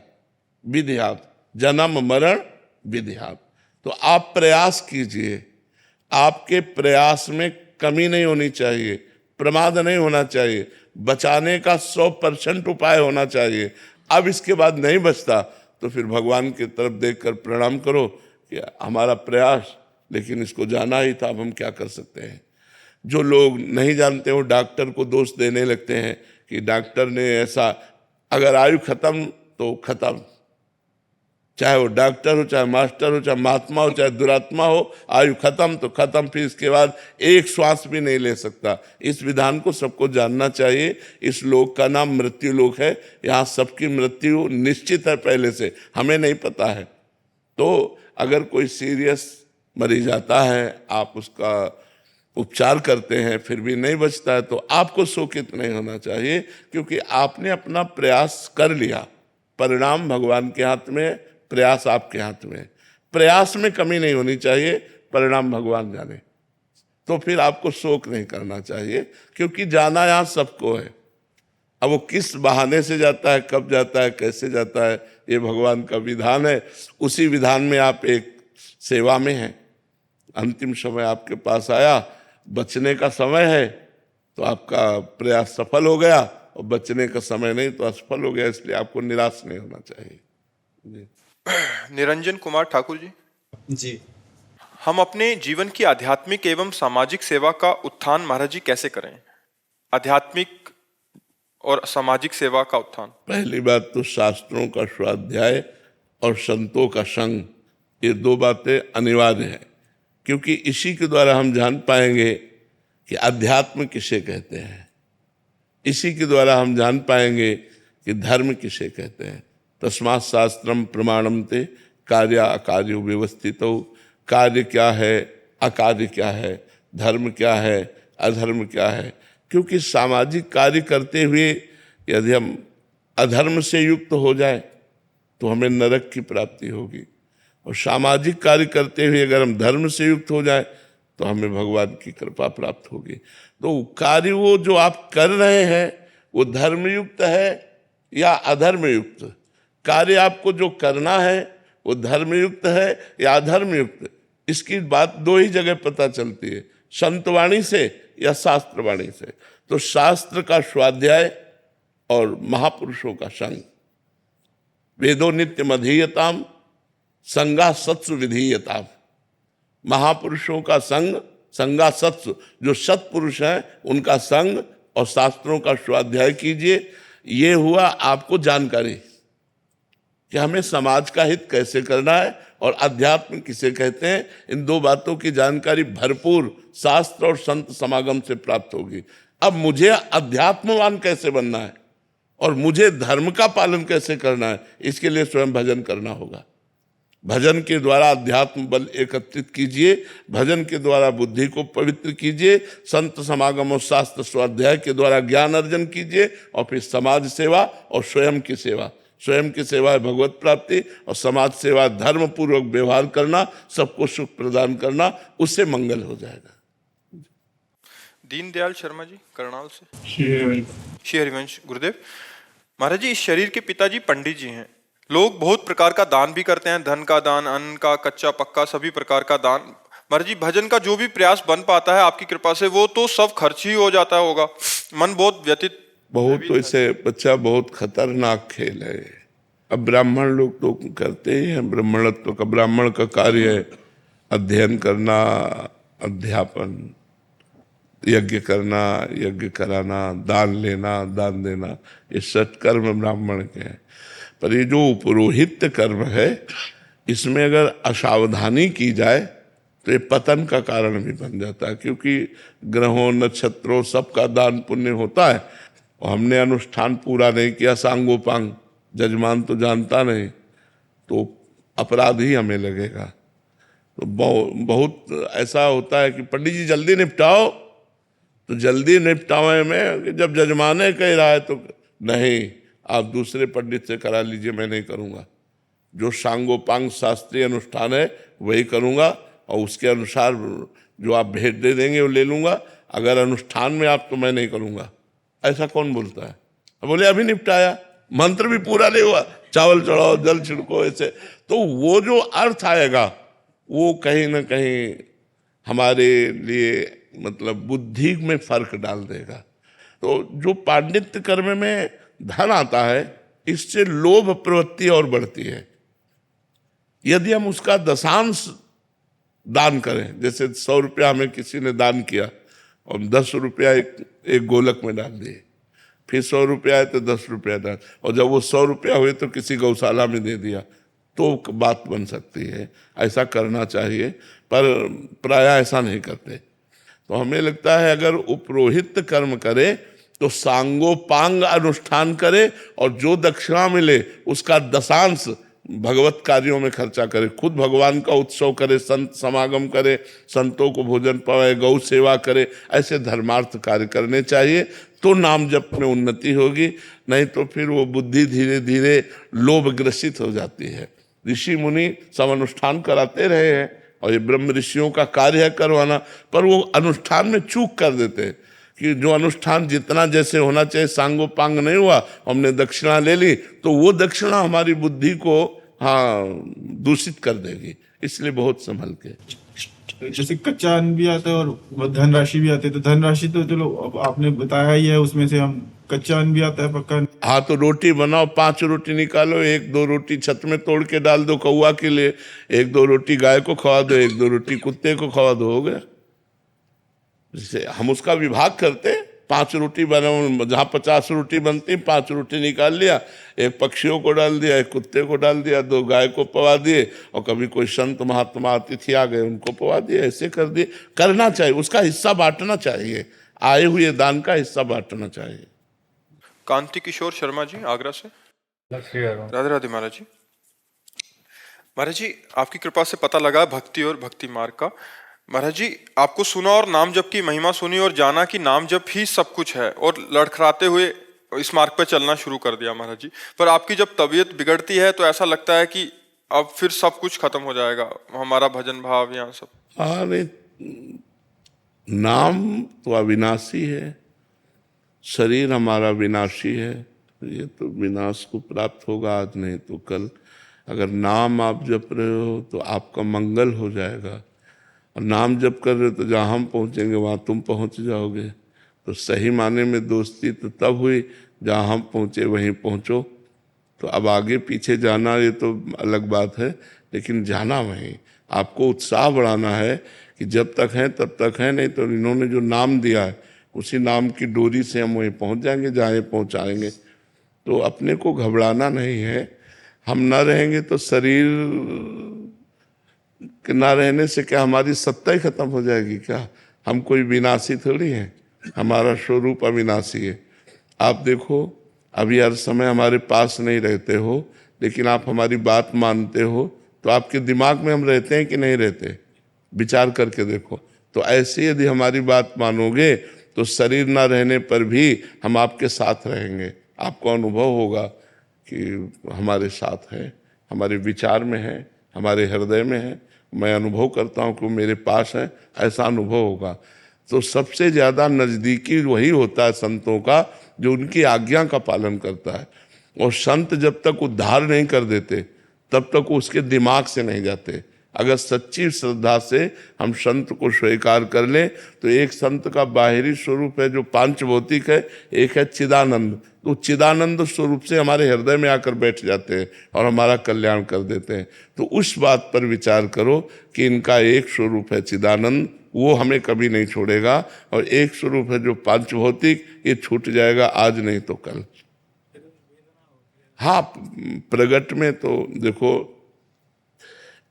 विधि हाथ, जन्म मरण विधि हाथ। तो आप प्रयास कीजिए, आपके प्रयास में कमी नहीं होनी चाहिए, प्रमाद नहीं होना चाहिए, बचाने का 100% उपाय होना चाहिए। अब इसके बाद नहीं बचता तो फिर भगवान की तरफ देखकर प्रणाम करो कि हमारा प्रयास, लेकिन इसको जाना ही था, अब हम क्या कर सकते हैं। जो लोग नहीं जानते वो डॉक्टर को दोष देने लगते हैं कि डॉक्टर ने ऐसा, अगर आयु खत्म तो खत्म, चाहे वो डॉक्टर हो, चाहे मास्टर हो, चाहे महात्मा हो, चाहे दुरात्मा हो, आयु खत्म तो खत्म, फिर इसके बाद एक श्वास भी नहीं ले सकता। इस विधान को सबको जानना चाहिए। इस लोक का नाम मृत्यु लोक है, यहाँ सबकी मृत्यु निश्चित है पहले से, हमें नहीं पता है। तो अगर कोई सीरियस मरीज आता है, आप उसका उपचार करते हैं, फिर भी नहीं बचता है, तो आपको शोकित नहीं होना चाहिए, क्योंकि आपने अपना प्रयास कर लिया। परिणाम भगवान के हाथ में, प्रयास आपके हाथ में। प्रयास में कमी नहीं होनी चाहिए, परिणाम भगवान जाने। तो फिर आपको शोक नहीं करना चाहिए, क्योंकि जाना यहाँ सबको है। अब वो किस बहाने से जाता है, कब जाता है, कैसे जाता है, ये भगवान का विधान है। उसी विधान में आप एक सेवा में हैं। अंतिम समय आपके पास आया, बचने का समय है, तो आपका प्रयास सफल हो गया, और बचने का समय नहीं तो असफल हो गया। इसलिए आपको निराश नहीं होना चाहिए। जी। निरंजन कुमार ठाकुर जी, जी। हम अपने जीवन की आध्यात्मिक एवं सामाजिक सेवा का उत्थान महाराज जी कैसे करें? आध्यात्मिक और सामाजिक सेवा का उत्थान। पहली बात तो शास्त्रों का स्वाध्याय और संतों का संग, ये दो बातें अनिवार्य हैं, क्योंकि इसी के द्वारा हम जान पाएंगे कि अध्यात्म किसे कहते हैं। इसी के द्वारा हम जान पाएंगे कि धर्म किसे कहते हैं। तस्मात् शास्त्रम प्रमाणम ते कार्य अकार्यो व्यवस्थितो। कार्य क्या है, अकार्य क्या है, धर्म क्या है, अधर्म क्या है। क्योंकि सामाजिक कार्य करते हुए यदि हम अधर्म से युक्त हो जाए तो हमें नरक की प्राप्ति होगी, और सामाजिक कार्य करते हुए अगर हम धर्म से युक्त हो जाए तो हमें भगवान की कृपा प्राप्त होगी। तो कार्य वो जो आप कर रहे हैं वो धर्मयुक्त है या अधर्मयुक्त? कार्य आपको जो करना है वो धर्मयुक्त है या अधर्मयुक्त? इसकी बात दो ही जगह पता चलती है, संतवाणी से या शास्त्रवाणी से। तो शास्त्र का स्वाध्याय और महापुरुषों का संग। वेदो नित्यम अधीयताम संगा सत्सु विधीयताम। महापुरुषों का संग, संगा सत्सु, जो सत्पुरुष हैं उनका संग और शास्त्रों का स्वाध्याय कीजिए। ये हुआ आपको जानकारी कि हमें समाज का हित कैसे करना है और अध्यात्म किसे कहते हैं। इन दो बातों की जानकारी भरपूर शास्त्र और संत समागम से प्राप्त होगी। अब मुझे अध्यात्मवान कैसे बनना है और मुझे धर्म का पालन कैसे करना है, इसके लिए स्वयं भजन करना होगा। भजन के द्वारा अध्यात्म बल एकत्रित कीजिए, भजन के द्वारा बुद्धि को पवित्र कीजिए, संत समागम और शास्त्र स्वाध्याय के द्वारा ज्ञान अर्जन कीजिए, और फिर समाज सेवा और स्वयं की सेवा। स्वयं की सेवा है भगवत प्राप्ति, और समाज सेवा धर्म पूर्वक व्यवहार करना, सबको सुख प्रदान करना, उससे मंगल हो जाएगा। दीनदयाल शर्मा जी करनाल से। श्री हरिवंश गुरुदेव महाराज जी, इस शरीर के पिताजी पंडित जी हैं। लोग बहुत प्रकार का दान भी करते हैं, धन का दान, अन्न का, कच्चा पक्का, सभी प्रकार का दान। महाराज जी, भजन का जो भी प्रयास बन पाता है आपकी कृपा से वो तो सब खर्च ही हो जाता होगा। मन बहुत व्यतीत, बहुत तो इसे बच्चा बहुत खतरनाक खेल है। अब ब्राह्मण लोग तो करते ही हैं ब्राह्मणत्व का। ब्राह्मण का कार्य है अध्ययन करना, अध्यापन, यज्ञ करना, यज्ञ कराना, दान लेना, दान देना, ये सत्कर्म ब्राह्मण के हैं। पर ये जो पुरोहित कर्म है, इसमें अगर असावधानी की जाए तो ये पतन का कारण भी बन जाता है। क्योंकि ग्रहों, नक्षत्रों, सबका दान पुण्य होता है, और हमने अनुष्ठान पूरा नहीं किया, सांगोपांग, जजमान तो जानता नहीं, तो अपराध ही हमें लगेगा। तो बहुत ऐसा होता है कि पंडित जी जल्दी निपटाओ, तो जल्दी निपटावे में जब जजमाने कह रहा है तो नहीं, आप दूसरे पंडित से करा लीजिए, मैं नहीं करूँगा। जो सांगोपांग शास्त्रीय अनुष्ठान है वही करूँगा, और उसके अनुसार जो आप भेंट दे देंगे वो ले लूँगा। अगर अनुष्ठान में आप तो मैं नहीं करूँगा। ऐसा कौन बोलता है? बोले अभी निपटाया, मंत्र भी पूरा नहीं हुआ, चावल चढ़ाओ, जल छिड़को, ऐसे। तो वो जो अर्थ आएगा वो कहीं ना कहीं हमारे लिए मतलब बुद्धि में फर्क डाल देगा। तो जो पांडित्य कर्म में धन आता है, इससे लोभ प्रवृत्ति और बढ़ती है। यदि हम उसका दशांश दान करें, जैसे 100 रुपया हमें किसी ने दान किया और 10 रुपया एक गोलक में डाल दिए, फिर 100 रुपया है तो 10 रुपया दान, और जब वो 100 रुपया हुए तो किसी गौशाला में दे दिया, तो बात बन सकती है। ऐसा करना चाहिए, पर प्रायः ऐसा नहीं करते। तो हमें लगता है अगर उपरोहित कर्म करे तो सांगोपांग अनुष्ठान करे, और जो दक्षिणा मिले उसका दशांश भगवत कार्यों में खर्चा करे। खुद भगवान का उत्सव करे, संत समागम करे, संतों को भोजन पावे, गौ सेवा करे, ऐसे धर्मार्थ कार्य करने चाहिए, तो नाम जप में उन्नति होगी। नहीं तो फिर वो बुद्धि धीरे धीरे लोभ ग्रसित हो जाती है। ऋषि मुनि सब अनुष्ठान कराते रहे हैं, और ये ब्रह्म ऋषियों का कार्य है करवाना, पर वो अनुष्ठान में चूक कर देते हैं कि जो अनुष्ठान जितना जैसे होना चाहिए सांगोपांग नहीं हुआ, हमने दक्षिणा ले ली, तो वो दक्षिणा हमारी बुद्धि को दूषित कर देगी। इसलिए बहुत संभल के। जैसे कच्चा अन्न भी आता है और धनराशि भी आती है, तो धनराशि तो चलो अब आपने बताया ही है, उसमें से हम कच्चा अन्न भी आता है, पक्का। हाँ, तो रोटी बनाओ, 5 रोटी निकालो, 1-2 रोटी छत में तोड़ के डाल दो कौवा के लिए, 1-2 रोटी गाय को खवा दो, 1-2 रोटी कुत्ते को खवा दो, हो गया। जैसे हम उसका विभाग करते, 5 रोटी बनाओ, जहाँ 50 रोटी बनती 5 रोटी निकाल लिया, 1 पक्षियों को डाल दिया, 1 कुत्ते को डाल दिया, 2 गाय को पवा दिए, और कभी कोई संत महात्मा अतिथि आ गए उनको पवा दिए, ऐसे कर दिए। करना चाहिए, उसका हिस्सा बांटना चाहिए, आए हुए दान का हिस्सा बांटना चाहिए। कांति किशोर शर्मा जी आगरा से। राधे राधे महाराज जी। महाराज जी, आपकी कृपा से पता लगा भक्ति और भक्ति मार्ग का। महाराज जी, आपको सुना और नाम जप की महिमा सुनी और जाना कि नाम जप ही सब कुछ है, और लड़खड़ाते हुए इस मार्ग पे चलना शुरू कर दिया महाराज जी। पर आपकी जब तबीयत बिगड़ती है तो ऐसा लगता है कि अब फिर सब कुछ खत्म हो जाएगा, हमारा भजन भाव यहाँ सब। हाँ, नहीं, नाम तो अविनाशी है, शरीर हमारा विनाशी है, ये तो विनाश को प्राप्त होगा आज नहीं तो कल। अगर नाम आप जप रहे हो तो आपका मंगल हो जाएगा, और नाम जप कर रहे हो तो जहाँ हम पहुँचेंगे वहाँ तुम पहुँच जाओगे। तो सही माने में दोस्ती तो तब हुई जहाँ हम पहुँचे वहीं पहुँचो। तो अब आगे पीछे जाना ये तो अलग बात है, लेकिन जाना वहीं। आपको उत्साह बढ़ाना है कि जब तक हैं तब तक हैं, नहीं तो इन्होंने जो नाम दिया है उसी नाम की डोरी से हम वहीं पहुँच जाएंगे जहाँ ये पहुँचाएंगे। तो अपने को घबराना नहीं है। हम ना रहेंगे तो शरीर के ना रहने से क्या हमारी सत्ता ही खत्म हो जाएगी क्या? हम कोई विनाशी थोड़ी हैं, हमारा स्वरूप अविनाशी है। आप देखो, अभी हर समय हमारे पास नहीं रहते हो, लेकिन आप हमारी बात मानते हो, तो आपके दिमाग में हम रहते हैं कि नहीं रहते? विचार करके देखो। तो ऐसे यदि हमारी बात मानोगे तो शरीर ना रहने पर भी हम आपके साथ रहेंगे। आपको अनुभव होगा कि हमारे साथ है, हमारे विचार में है, हमारे हृदय में है। मैं अनुभव करता हूँ कि वो मेरे पास है, ऐसा अनुभव होगा। तो सबसे ज़्यादा नज़दीकी वही होता है संतों का जो उनकी आज्ञा का पालन करता है। और संत जब तक उद्धार नहीं कर देते तब तक उसके दिमाग से नहीं जाते। अगर सच्ची श्रद्धा से हम संत को स्वीकार कर लें तो एक संत का बाहरी स्वरूप है जो पांच भौतिक है, एक है चिदानंद। तो चिदानंद स्वरूप से हमारे हृदय में आकर बैठ जाते हैं और हमारा कल्याण कर देते हैं। तो उस बात पर विचार करो कि इनका एक स्वरूप है चिदानंद, वो हमें कभी नहीं छोड़ेगा, और एक स्वरूप है जो पांच भौतिक, ये छूट जाएगा आज नहीं तो कल। हाँ, प्रगट में तो देखो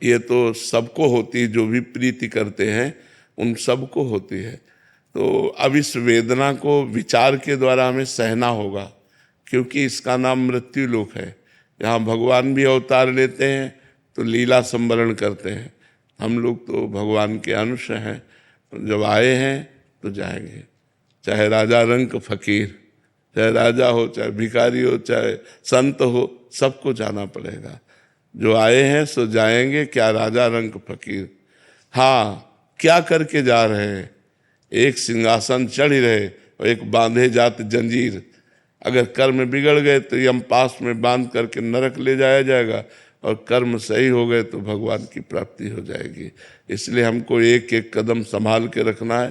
ये तो सबको होती है, जो भी प्रीति करते हैं उन सबको होती है। तो अब इस वेदना को विचार के द्वारा हमें सहना होगा, क्योंकि इसका नाम मृत्यु लोक है। यहाँ भगवान भी अवतार लेते हैं तो लीला संवरण करते हैं, हम लोग तो भगवान के अंश हैं, जब आए हैं तो जाएंगे। चाहे राजा रंक फकीर, चाहे राजा हो, चाहे भिखारी हो, चाहे संत हो, सबको जाना पड़ेगा। जो आए हैं सो जाएंगे, क्या राजा रंक फकीर। हाँ, क्या करके जा रहे हैं? एक सिंहासन चढ़ ही रहे और एक बांधे जात जंजीर। अगर कर्म बिगड़ गए तो यम पास में बांध करके नरक ले जाया जाएगा, और कर्म सही हो गए तो भगवान की प्राप्ति हो जाएगी। इसलिए हमको एक एक कदम संभाल के रखना है,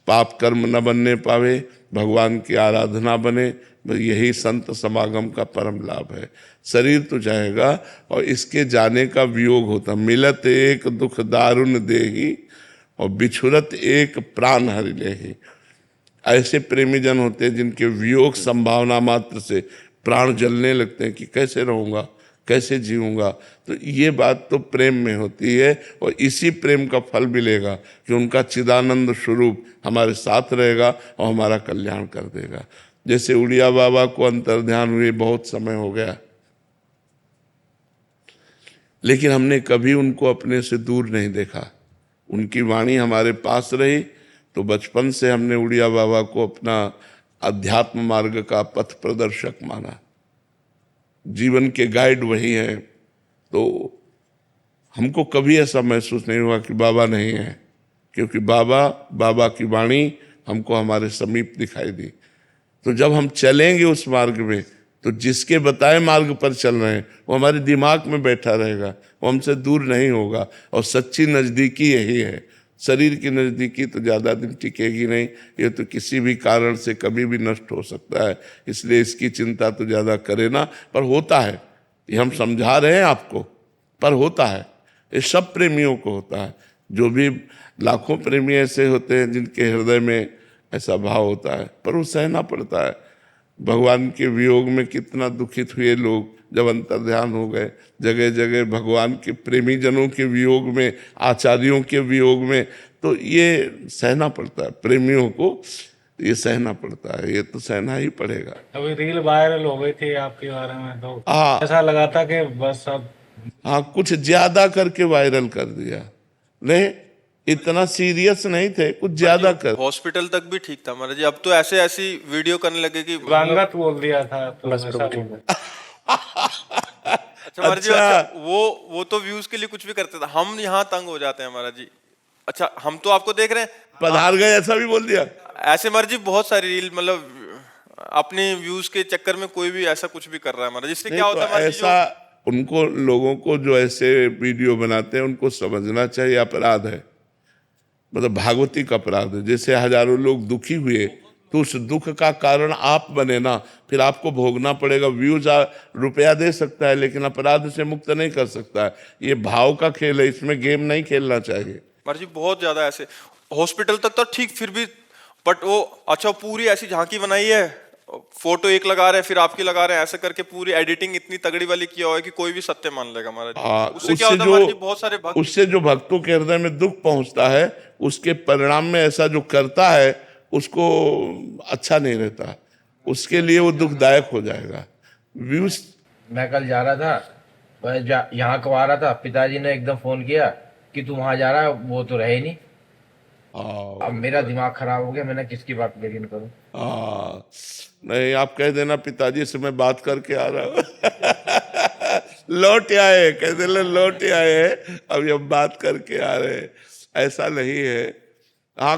पाप कर्म न बनने पावे, भगवान की आराधना बने। यही संत समागम का परम लाभ है। शरीर तो जाएगा और इसके जाने का वियोग होता। मिलत एक दुख दारुण देही और बिछुरत एक प्राण हरि लेही। ऐसे प्रेमी जन होते हैं जिनके वियोग संभावना मात्र से प्राण जलने लगते हैं कि कैसे रहूँगा, कैसे जीऊँगा। तो ये बात तो प्रेम में होती है, और इसी प्रेम का फल मिलेगा कि उनका चिदानंद स्वरूप हमारे साथ रहेगा और हमारा कल्याण कर देगा। जैसे उड़िया बाबा को अंतर्ध्यान हुए बहुत समय हो गया, लेकिन हमने कभी उनको अपने से दूर नहीं देखा। उनकी वाणी हमारे पास रही, तो बचपन से हमने उड़िया बाबा को अपना अध्यात्म मार्ग का पथ प्रदर्शक माना। जीवन के गाइड वही हैं। तो हमको कभी ऐसा महसूस नहीं हुआ कि बाबा नहीं है, क्योंकि बाबा की वाणी हमको हमारे समीप दिखाई दी। तो जब हम चलेंगे उस मार्ग में, तो जिसके बताए मार्ग पर चल रहे हैं वो हमारे दिमाग में बैठा रहेगा, वो हमसे दूर नहीं होगा। और सच्ची नज़दीकी यही है। शरीर की नज़दीकी तो ज़्यादा दिन टिकेगी नहीं, ये तो किसी भी कारण से कभी भी नष्ट हो सकता है। इसलिए इसकी चिंता तो ज़्यादा करे ना। पर होता है, ये हम समझा रहे हैं आपको, पर होता है। ये सब प्रेमियों को होता है। जो भी लाखों प्रेमी ऐसे होते हैं जिनके हृदय में ऐसा भाव होता है, पर वो सहना पड़ता है। भगवान के वियोग में कितना दुखित हुए लोग जब अंतर्ध्यान हो गए। जगह जगह भगवान के प्रेमी जनों के वियोग में, आचार्यों के वियोग में, तो ये सहना पड़ता है। प्रेमियों को ये सहना पड़ता है, ये तो सहना ही पड़ेगा। अभी रील वायरल हो गई थी आपके बारे में, तो हाँ, ऐसा लगा था कि बस अब हाँ, कुछ ज्यादा करके वायरल कर दिया। नहीं, इतना सीरियस नहीं थे, कुछ ज्यादा कर। हॉस्पिटल तक भी ठीक था महाराज जी, अब तो ऐसे ऐसी वीडियो करने लगे कि रंगत बोल दिया था, तो ऐसा बोल। अच्छा महाराज जी, अच्छा वो तो व्यूज के लिए कुछ भी करते थे, हम यहाँ तंग हो जाते हैं महाराज जी। अच्छा, हम तो आपको देख रहे हैं, पधार गए ऐसा भी बोल दिया। ऐसे महाराज जी बहुत सारी रील, मतलब अपने व्यूज के चक्कर में कोई भी ऐसा कुछ भी कर रहा है महाराज। इससे क्या होता है महाराज जी, ऐसा उनको, लोगों को जो ऐसे वीडियो बनाते हैं उनको समझना चाहिए अपराध है, मतलब भागवतिक अपराध है। जैसे हजारों लोग दुखी हुए तो उस दुख का कारण आप बने ना, फिर आपको भोगना पड़ेगा। व्यूज रुपया दे सकता है लेकिन अपराध से मुक्त नहीं कर सकता है। ये भाव का खेल है, इसमें गेम नहीं खेलना चाहिए। महाराज जी बहुत ज्यादा ऐसे हॉस्पिटल तक तो ठीक, फिर भी बट वो अच्छा पूरी ऐसी झांकी बनाई है, फोटो एक लगा रहे हैं फिर आपकी लगा रहे हैं, ऐसे करके पूरी एडिटिंग इतनी तगड़ी वाली किया हुआ है कि कोई भी सत्य मान लेगा महाराज। उससे क्या होता है महाराज जी, बहुत सारे भक्त, उससे जो भक्तों के हृदय में दुख पहुंचता है, उसके परिणाम में ऐसा जो करता है उसको अच्छा नहीं रहता, उसके लिए वो दुखदायक हो जाएगा। व्यूज, मैं कल जा रहा था, यहाँ को आ रहा था, पिताजी ने एकदम फोन किया कि तू वहां जा रहा है, वो तो रहे नहीं। अब मेरा दिमाग खराब हो गया, मैंने किसकी बात लेकिन करूं। नहीं, आप कह देना पिताजी से मैं बात करके आ रहा हूँ। लौट आए, कह देना लौट आए, अभी हम बात करके आ रहे हैं। ऐसा नहीं है। हाँ,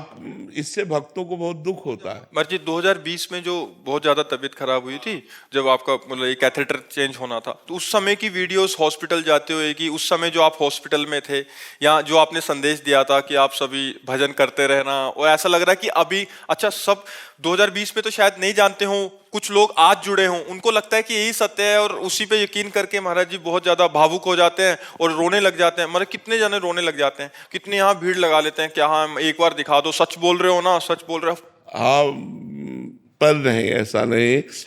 इससे भक्तों को बहुत दुख होता है। महाराज जी 2020 में जो बहुत ज्यादा तबीयत खराब हुई थी, जब आपका मतलब एक कैथेटर चेंज होना था, तो उस समय की वीडियोस हॉस्पिटल जाते हुए कि उस समय जो आप हॉस्पिटल में थे, या जो आपने संदेश दिया था कि आप सभी भजन करते रहना, और ऐसा लग रहा है कि अभी अच्छा सब 2020 में तो शायद नहीं जानते हों, कुछ लोग आज जुड़े हों, उनको लगता है कि यही सत्य है और उसी पे यकीन करके महाराज जी बहुत ज्यादा भावुक हो जाते हैं और रोने लग जाते हैं। मतलब कितने जने रोने लग जाते हैं, कितने यहाँ भीड़ लगा लेते हैं, क्या हाँ एक बार दिखा दो, सच बोल रहे हो ना, सच बोल रहे हो। हाँ, पर नहीं,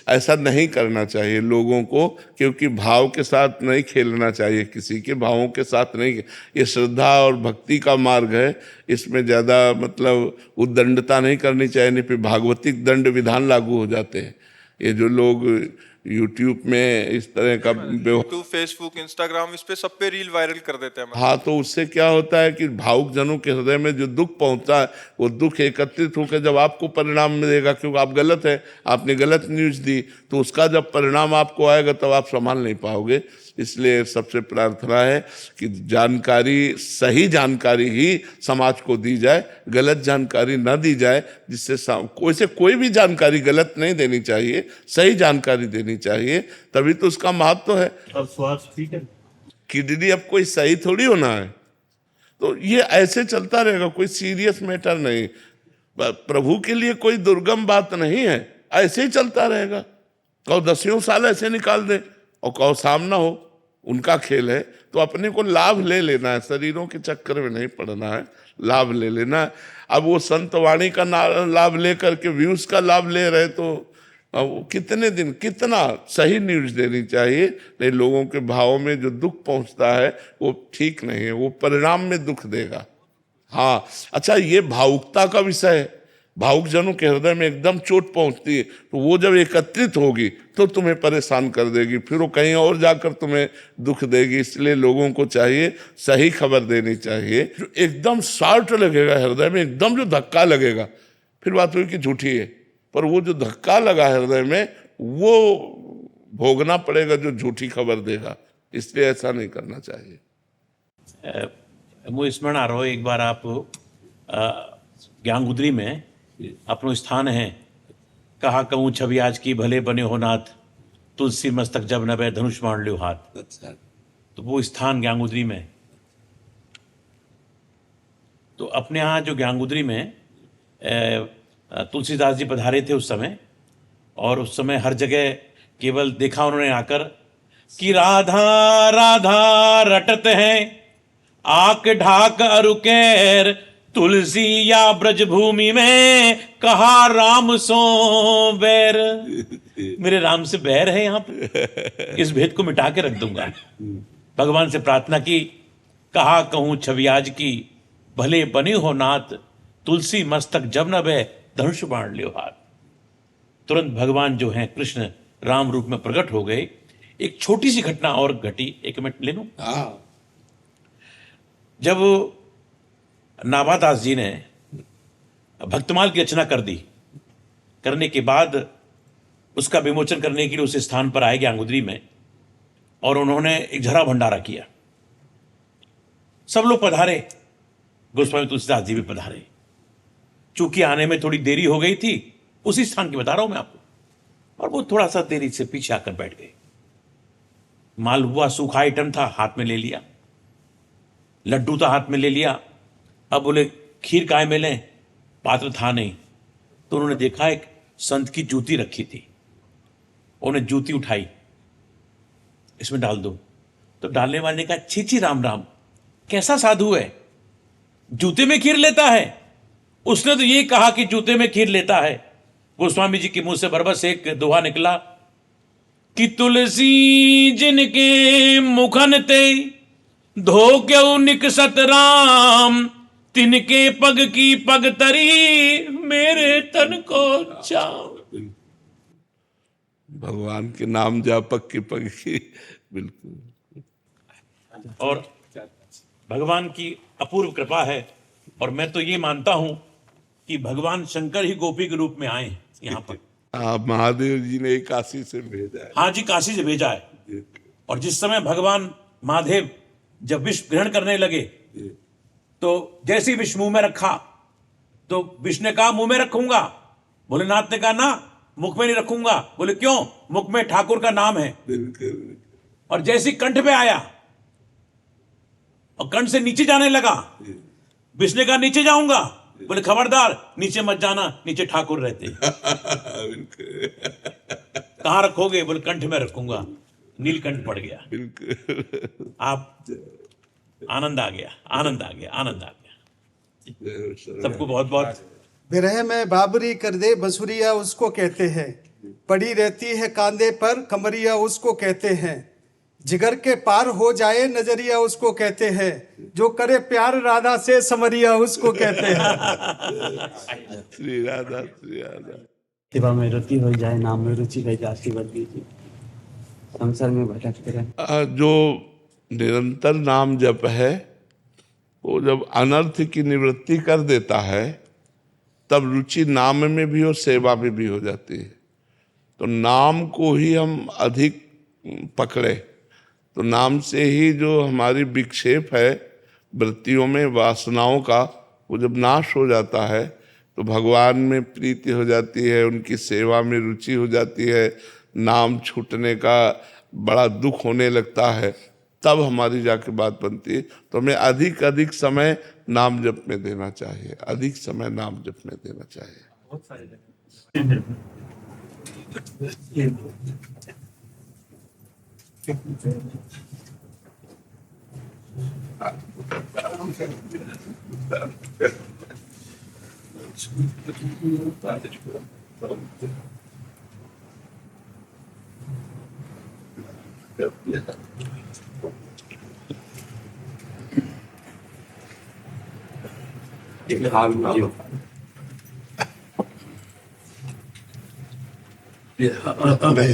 ऐसा नहीं करना चाहिए लोगों को, क्योंकि भाव के साथ नहीं खेलना चाहिए, किसी के भावों के साथ नहीं। ये श्रद्धा और भक्ति का मार्ग है, इसमें ज़्यादा मतलब उद्दंडता नहीं करनी चाहिए, नहीं फिर भागवतिक दंड विधान लागू हो जाते हैं। ये जो लोग यूट्यूब में इस तरह का यूट्यूब, फेसबुक, इंस्टाग्राम, इस पे सब पे रील वायरल कर देते हैं। हाँ, तो उससे क्या होता है कि भावुक जनों के हृदय में जो दुख पहुंचता है, वो दुख एकत्रित होकर जब आपको परिणाम मिलेगा, क्योंकि आप गलत है, आपने गलत न्यूज़ दी, तो उसका जब परिणाम आपको आएगा तब आप संभाल नहीं पाओगे। इसलिए सबसे प्रार्थना है कि जानकारी, सही जानकारी ही समाज को दी जाए, गलत जानकारी ना दी जाए, जिससे कोई भी जानकारी गलत नहीं देनी चाहिए, सही जानकारी देनी चाहिए, तभी तो उसका महत्व है। अब स्वास्थ्य ठीक है? किडनी अब कोई सही थोड़ी होना है, तो ये ऐसे चलता रहेगा, कोई सीरियस मैटर नहीं, प्रभु के लिए कोई दुर्गम बात नहीं है, ऐसे ही चलता रहेगा। कहो 10 साल ऐसे निकाल दे और कहो सामना हो, उनका खेल है। तो अपने को लाभ ले लेना है, शरीरों के चक्कर में नहीं पड़ना है, लाभ ले लेना है। अब वो संत वाणी का लाभ ले करके व्यूज का लाभ ले रहे, तो अब कितने दिन, कितना सही न्यूज देनी चाहिए। नहीं, लोगों के भावों में जो दुख पहुंचता है वो ठीक नहीं है, वो परिणाम में दुख देगा। हाँ, अच्छा, ये भावुकता का विषय है। भावुक जनों के हृदय में एकदम चोट पहुंचती है, तो वो जब एकत्रित होगी तो तुम्हें परेशान कर देगी, फिर वो कहीं और जाकर तुम्हें दुख देगी। इसलिए लोगों को चाहिए सही खबर देनी चाहिए। जो एकदम शॉर्ट लगेगा हृदय में, एकदम जो धक्का लगेगा, फिर बात हुई कि झूठी है, पर वो जो धक्का लगा हृदय में, वो भोगना पड़ेगा जो झूठी खबर देगा। इसलिए ऐसा नहीं करना चाहिए। मुझे स्मरण आ रहा हो, एक बार आप ज्ञानगुदरी में अपनो स्थान है, कहा कहूँ छवि आज की भले बने हो नाथ, तुलसी मस्तक जब नभे धनुष बाण ल्यो हाथ। तो वो स्थान ज्ञानगुदरी में, तो अपने यहाँ जो ज्ञानगुदरी में तुलसीदास जी पधारे थे उस समय, और उस समय हर जगह केवल देखा उन्होंने आकर कि राधा राधा रटत हैं, आक ढाक अरुकेर तुलसी या ब्रजभूमि में, कहा राम सो बैर। मेरे राम से बैर है यहाँ पे, इस भेद को मिटा के रख दूंगा। भगवान से प्रार्थना की, कहा कहूँ छवि आज की भले बने हो नाथ, तुलसी मस्तक जब न बह धनुष बाण लियो हाथ। तुरंत भगवान जो हैं कृष्ण राम रूप में प्रकट हो गए। एक छोटी सी घटना और घटी, 1 मिनट ले लूं। जब नाभादास जी ने भक्तमाल की रचना कर दी, करने के बाद उसका विमोचन करने के लिए उस स्थान पर आए ज्ञानगुदरी में, और उन्होंने एक झरा भंडारा किया। सब लोग पधारे, गोस्वामी तुलसीदास जी भी पधारे। चूंकि आने में थोड़ी देरी हो गई थी, उसी स्थान की बता रहा हूं मैं आपको, और वो थोड़ा सा देरी से पीछे आकर बैठ गए। मालपुआ सूखा आइटम था, हाथ में ले लिया, लड्डू था हाथ में ले लिया। अब बोले खीर काय में लें, पात्र था नहीं। तो उन्होंने देखा एक संत की जूती रखी थी, उन्होंने जूती उठाई, इसमें डाल दो। तो डालने वाले ने कहा, छी छी राम राम, कैसा साधु है, जूते में खीर लेता है। उसने तो ये कहा कि जूते में खीर लेता है। गोस्वामी जी के मुंह से बरबस एक दोहा निकला कि तुलसी जिनके मुखन ते धो क्यों निकसत राम, तिनके पग की पग तरी मेरे तन को चाव। भगवान के नाम जापक की पग की, बिल्कुल। और भगवान की अपूर्व कृपा है, और मैं तो ये मानता हूं कि भगवान शंकर ही गोपी के रूप में आए यहाँ पर। महादेव जी ने काशी से भेजा है। हाँ जी, काशी से भेजा है। और जिस समय भगवान महादेव जब विष ग्रहण करने लगे, तो जैसे ही विष मुंह में रखा, तो विष ने कहा मुंह में रखूंगा। भोलेनाथ ने कहा ना, मुख में नहीं रखूंगा। बोले क्यों? मुख में ठाकुर का नाम है। और जैसे ही कंठ पे आया और कंठ से नीचे जाने लगा, विष ने कहा नीचे जाऊंगा। बोले खबरदार, नीचे मत जाना, नीचे ठाकुर रहते। कहां रखोगे? बोले कंठ में रखूंगा। नीलकंठ पड़ गया। आप आनंद आ गया, आनंद आ गया, आनंद आ गया। सबको बहुत बहुत। विरह में बाबरी कर दे बसुरिया उसको कहते हैं, पड़ी रहती है कांधे पर कमरिया उसको कहते हैं, जिगर के पार हो जाए नजरिया उसको कहते हैं, जो करे प्यार राधा से समरिया उसको कहते हैं। श्री राधा श्री राधा। सेवा में रति हो जाए, नाम में रुचि हो जाए, शिव दीजिए। संसार में भटकते रहे। जो निरंतर नाम जप है वो जब अनर्थ की निवृत्ति कर देता है तब रुचि नाम में भी और सेवा में भी हो जाती है। तो नाम को ही हम अधिक पकड़े तो नाम से ही जो हमारी विक्षेप है वृत्तियों में वासनाओं का वो जब नाश हो जाता है तो भगवान में प्रीति हो जाती है, उनकी सेवा में रुचि हो जाती है, नाम छूटने का बड़ा दुख होने लगता है, तब हमारी जाके बात बनती है। तो हमें अधिक अधिक समय नाम जप में देना चाहिए, अधिक समय नाम जप में देना चाहिए।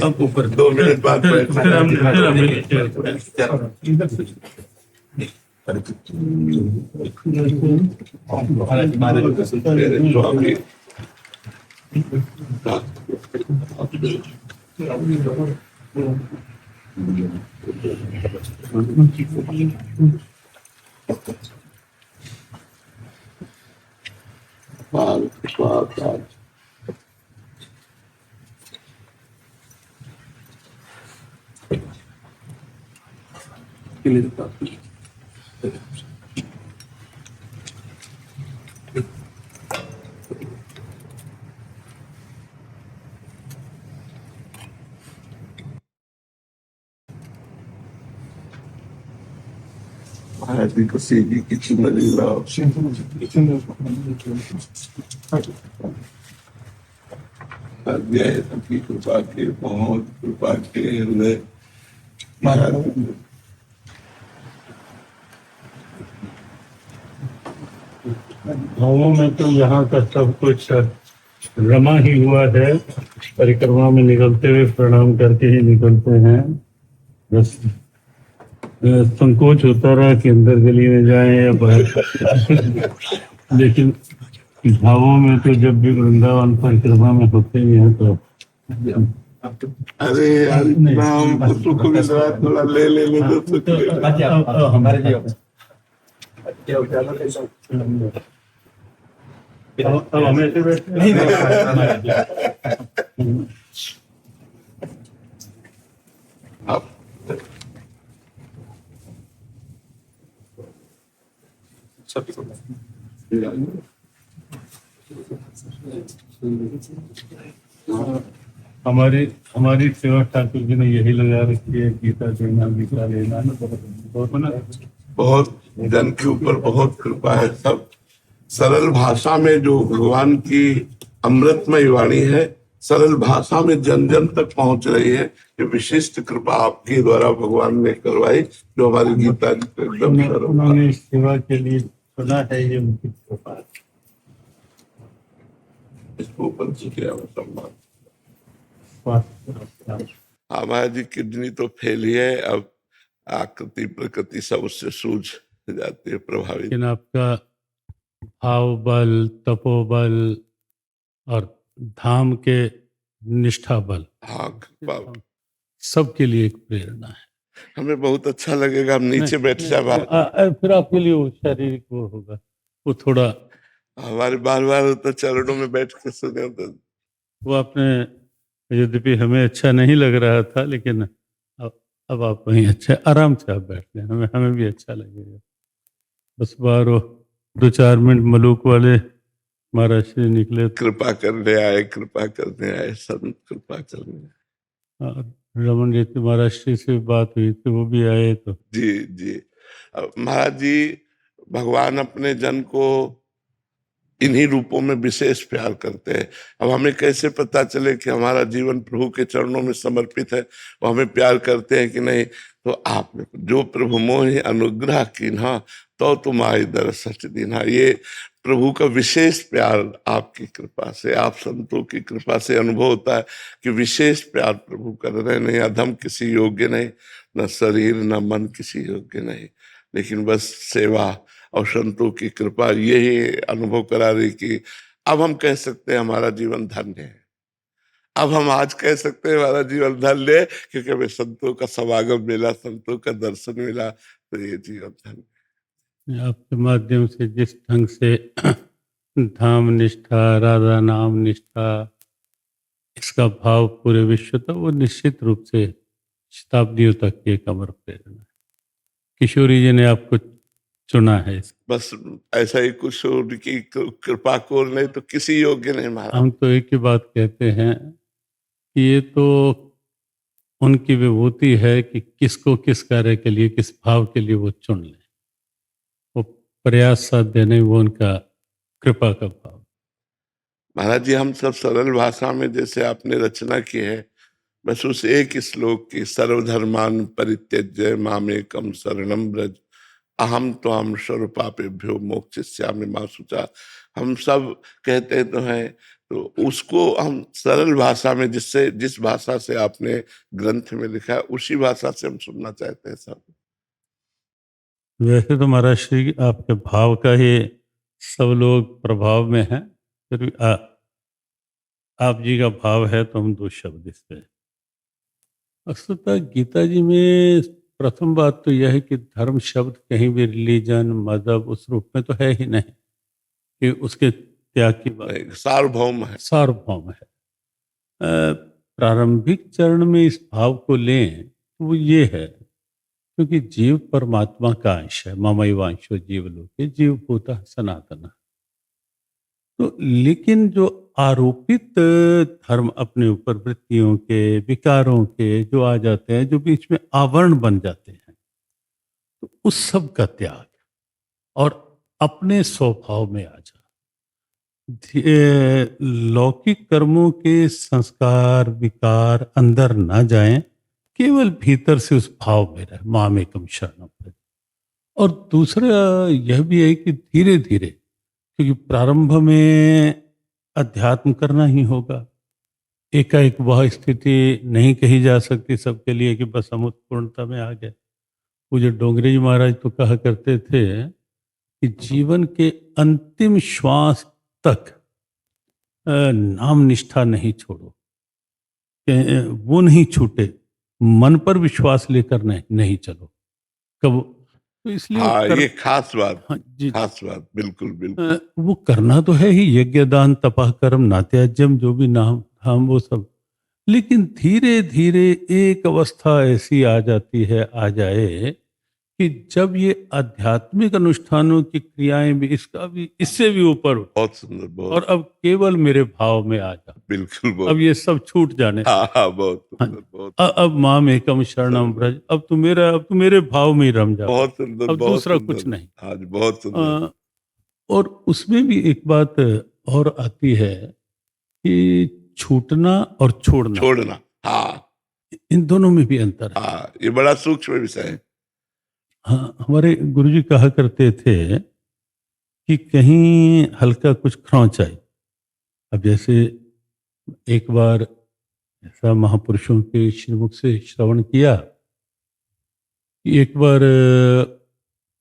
अब ऊपर 2 मिनट बाद कृपा के बहुत कृपा के हृदय भावों में तो यहाँ का सब कुछ रमा ही हुआ है। परिक्रमा में निकलते हुए प्रणाम करके ही निकलते हैं। बस संकोच होता रहा कि अंदर गली में जाएं या बाहर लेकिन भावों में तो जब भी वृंदावन परिक्रमा में होते ही हैं तो अरे यार नाम सुख विश्वास थोड़ा ले तो हमारे जी अब हमें ऐसे बैठे हमारी सेवा ठाकुर जी ने यही लगा रखी है, गीता देना गीता लेना बहुत जन के ऊपर बहुत कृपा है। सब सरल भाषा में जो भगवान की अमृतमय वाणी है सरल भाषा में जन जन तक पहुंच रही है। ये विशिष्ट कृपा आपके द्वारा भगवान ने करवाई जो हमारी गीता एकदम सरल। उन्होंने सेवा के लिए सुना है, ये उनकी कृपा है। इसको ऊपर से किया सम्मान। हमारी जी किडनी तो फेल ही है, अब आकृति प्रकृति सब उससे सूझ जाती है प्रभावित। लेकिन आपका भाव बल, तपोबल और धाम के निष्ठा बल, हाँ सबके लिए एक प्रेरणा है। हमें बहुत अच्छा लगेगा हम नीचे बैठ जाए। फिर आपके लिए वो शारीरिक वो होगा, वो थोड़ा हमारे बार बार तो चरणों में बैठ के सुने तो वो आपने, यद्यपि हमें अच्छा नहीं लग रहा था लेकिन अब आप वहीं अच्छा आराम से आप बैठ गए, हमें भी अच्छा लगेगा। बस बार 2-4 मिनट मलूक वाले महाराज से निकले, कृपा करने आए संत कृपा करने। रमन जी महाराज से बात हुई थी, वो भी आए तो जी महाराज जी भगवान अपने जन को इन्हीं रूपों में विशेष प्यार करते हैं। अब हमें कैसे पता चले कि हमारा जीवन प्रभु के चरणों में समर्पित है, वो हमें प्यार करते हैं कि नहीं? तो आपने जो प्रभु मोहि अनुग्रह कीन्हा तो तुम आई दर सच दीना। ये प्रभु का विशेष प्यार आपकी कृपा से, आप संतों की कृपा से अनुभव होता है कि विशेष प्यार प्रभु कर रहे। नहीं अधम किसी योग्य नहीं, न शरीर न मन किसी योग्य नहीं, लेकिन बस सेवा और संतों की कृपा यही अनुभव करा रही कि अब हम कह सकते हैं हमारा जीवन धन्य है। अब हम आज कह सकते हैं हमारा जीवन धन्य है, क्योंकि हमें संतों का समागम मिला, संतों का दर्शन मिला, तो ये जीवन धन्य। आपके माध्यम से जिस ढंग से धाम निष्ठा, राधा नाम निष्ठा, इसका भाव पूरे विश्व तक, वो निश्चित रूप से शताब्दियों तक की एक अमर प्रेरणा है। किशोरी जी ने आपको चुना है। बस ऐसा ही कुछ उनकी कृपा को नहीं तो किसी योग्य नहीं महाराज। हम तो एक ही बात कहते हैं कि ये तो उनकी विभूति है कि किसको किस कार्य के लिए, किस भाव के लिए वो चुन ले। वो प्रयास साथ देने, वो उनका कृपा का भाव। महाराज जी, हम सब सरल भाषा में जैसे आपने रचना की है, बस उस एक श्लोक की सर्वधर्मान परित्यज्य मामेकम शरणम ब्रज अहम त्वाम सर्वपापेभ्यो मोक्षयिष्यामि मा शुचा, हम सब कहते तो हैं, तो उसको हम सरल भाषा में, जिससे जिस भाषा से आपने ग्रंथ में लिखा है उसी भाषा से हम सुनना चाहते हैं सब। वैसे तो महाराज श्री आपके भाव का ही सब लोग प्रभाव में हैं, फिर भी आप जी का भाव है तो हम दो शब्द इस पे। वस्तुतः गीता जी में प्रथम बात तो यह है कि धर्म शब्द कहीं भी रिलीजन, मजहब उस रूप में तो है ही नहीं कि उसके त्याग की बात। सार्वभौम है, सार्वभौम है। प्रारंभिक चरण में इस भाव को लें तो वो ये है, क्योंकि जीव परमात्मा का अंश है। ममैवांशो जीवलोके जीव भूतः सनातन। तो लेकिन जो आरोपित धर्म अपने ऊपर वृत्तियों के, विकारों के जो आ जाते हैं, जो बीच में आवरण बन जाते हैं, तो उस सब का त्याग और अपने स्वभाव में आ जा। लौकिक कर्मों के संस्कार विकार अंदर ना जाएं, केवल भीतर से उस भाव में रहे, मामेकम शरणम ब्रज। और दूसरा यह भी है कि धीरे धीरे, क्योंकि प्रारंभ में अध्यात्म करना ही होगा, एकाएक वह स्थिति नहीं कही जा सकती सबके लिए कि बस हम उत्पूर्णता में आ गए। पूज्य डोंगरे जी महाराज तो कहा करते थे कि जीवन के अंतिम श्वास तक नाम निष्ठा नहीं छोड़ो, वो नहीं छूटे, मन पर विश्वास लेकर नहीं चलो कब। तो इसलिए ये खास बात। हाँ, जी, खास बात, बिल्कुल बिल्कुल। वो करना तो है ही, यज्ञ दान तपः कर्म नात्याज्यम, जो भी नाम हम वो सब, लेकिन धीरे धीरे एक अवस्था ऐसी आ जाती है, आ जाए कि जब ये आध्यात्मिक अनुष्ठानों की क्रियाएं भी इसका भी इससे भी ऊपर उठ, बहुत सुंदर, बहुत। और अब केवल मेरे भाव में आ जा। बिल्कुल, बहुत। अब ये सब छूट जाने। हाँ, बहुत सुंदर, बहुत। अब माम एकम शरणम ब्रज, अब तू मेरे भाव में ही रम जा। बहुत सुंदर, अब बहुत दूसरा सुंदर। कुछ नहीं। हाँ जी, बहुत सुंदर। और उसमें भी एक बात और आती है कि छूटना और छोड़ना, हाँ, इन दोनों में भी अंतर है। हाँ, ये बड़ा सूक्ष्म विषय है। हाँ, हमारे गुरुजी कहा करते थे कि कहीं हल्का कुछ खरोंच आई। अब जैसे एक बार ऐसा महापुरुषों के श्रीमुख से श्रवण किया कि एक बार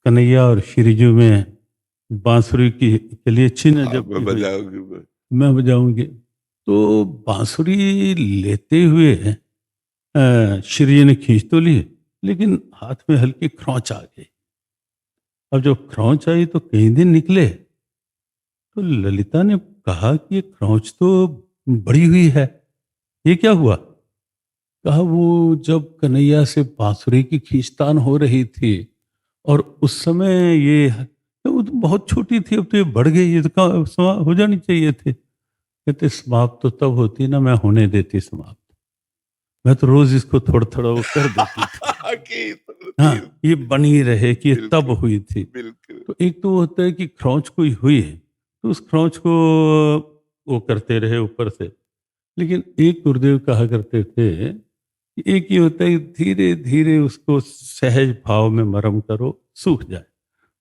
कन्हैया और श्रीजू में बांसुरी के लिए छिन जब मैं बजाऊंगी, तो बांसुरी लेते हुए श्री जी ने खींच तो ली, लेकिन हाथ में हल्की खरोंच आ गई। अब जब खरोंच आई तो कई दिन निकले, तो ललिता ने कहा कि ये खरोंच तो बड़ी हुई है, ये क्या हुआ? कहा वो जब कन्हैया से बांसुरी की खींचतान हो रही थी और उस समय ये तो बहुत छोटी थी, अब तो ये बढ़ गई, ये तो हो जानी चाहिए थे। कहते समाप्त तो तब होती ना, मैं होने देती समाप्त, मैं तो रोज इसको थोड़ा थोड़ा वो कर देती थी। हाँ, ये बनी रहे कि ये तब हुई थी। तो एक तो होता है कि खरोंच कोई हुई है तो उस खरोंच को वो करते रहे ऊपर से, लेकिन एक गुरुदेव कहा करते थे कि एक ही होता है धीरे धीरे उसको सहज भाव में मरम करो, सूख जाए।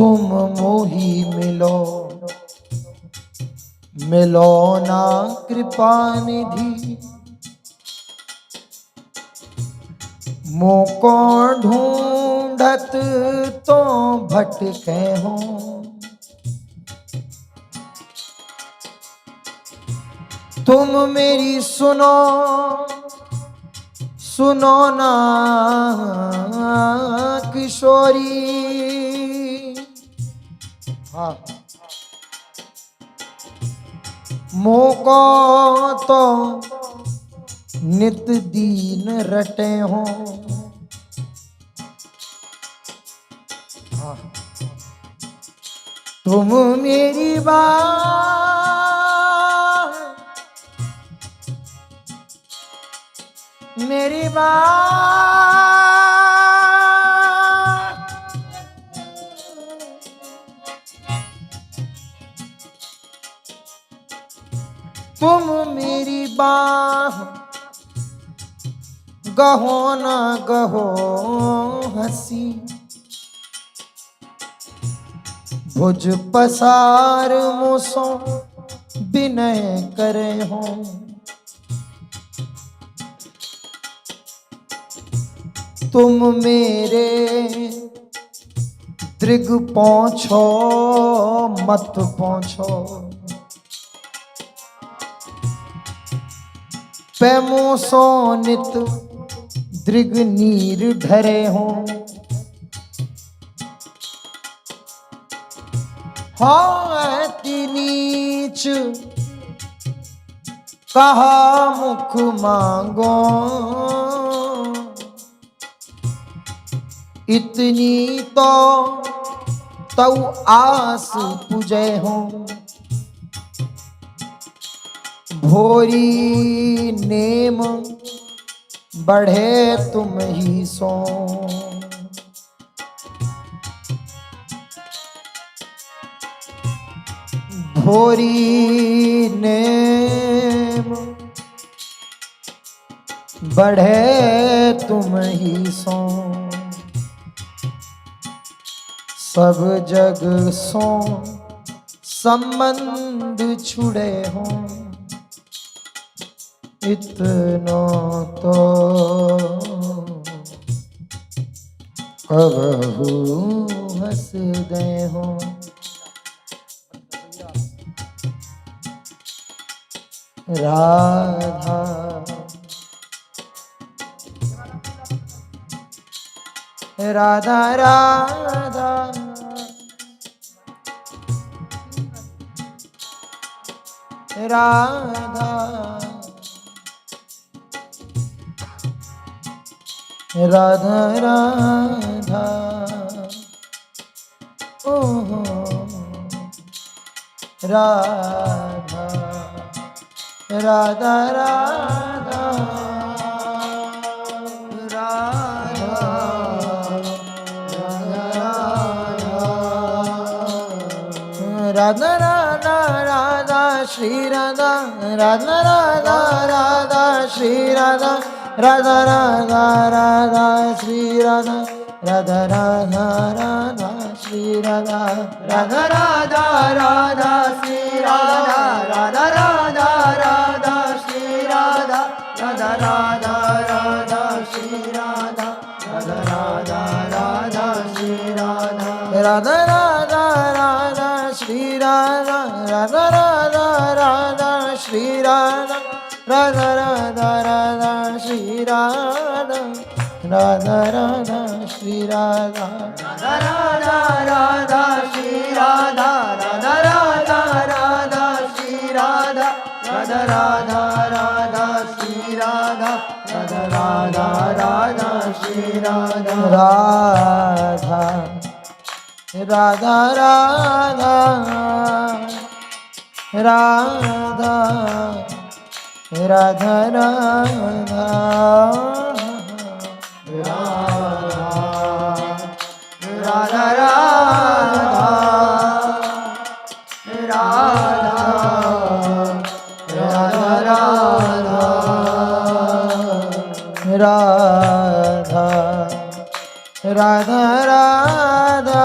तुम मोही मिलो, मिलो ना कृपा निधि। मोको ढूंढत तो भटके हो, तुम मेरी सुनो, सुनो ना किशोरी। हाँ, मोको तो नित दीन रटे हो। हाँ, तुम मेरी बात, मेरी बात, तुम मेरी बात गहो ना गहो हंसी। भुज पसार मुसो विनय करे हो, तुम मेरे दृग पहुंचो मत पहुंचो। पैमो सो नित दृग नीर ढरे हो, हाँ अति नीच कहा मुख मांगो। इतनी तो तऊ आस पुजे हो, भोरी नेम बढ़े तुम ही सो। भोरी नेम बढ़े तुम ही सो। सब जग सो संबंध छुड़े हो, इतना तो कबहू हंस दे हो। राधा राधा राधा राधा राधा राधा ओ राधा राधा राधा राधा राधा राधा श्री राधा राधा राधा राधा श्री राधा राधा राधा राधा श्री राधा राधा राधा राधा श्री राधा राधा राधा राधा श्री राधा राधा राधा राधा श्री राधा राधा राधा राधा श्री राधा राधा राधा राधा श्री राधा राधा राधा राधा श्री राधा राधा राधा राधा श्री राधा राधा राधा राधा श्री राधा राधा राधा श्री राधा राधा राधा राधा श्री राधा राधा राधा राधा श्री राधा राधा राधा राधा श्री राधा राधा राधा राधा श्री राधा राधा राधा राधा राधा राधा राधा राधा राधा राधा राधा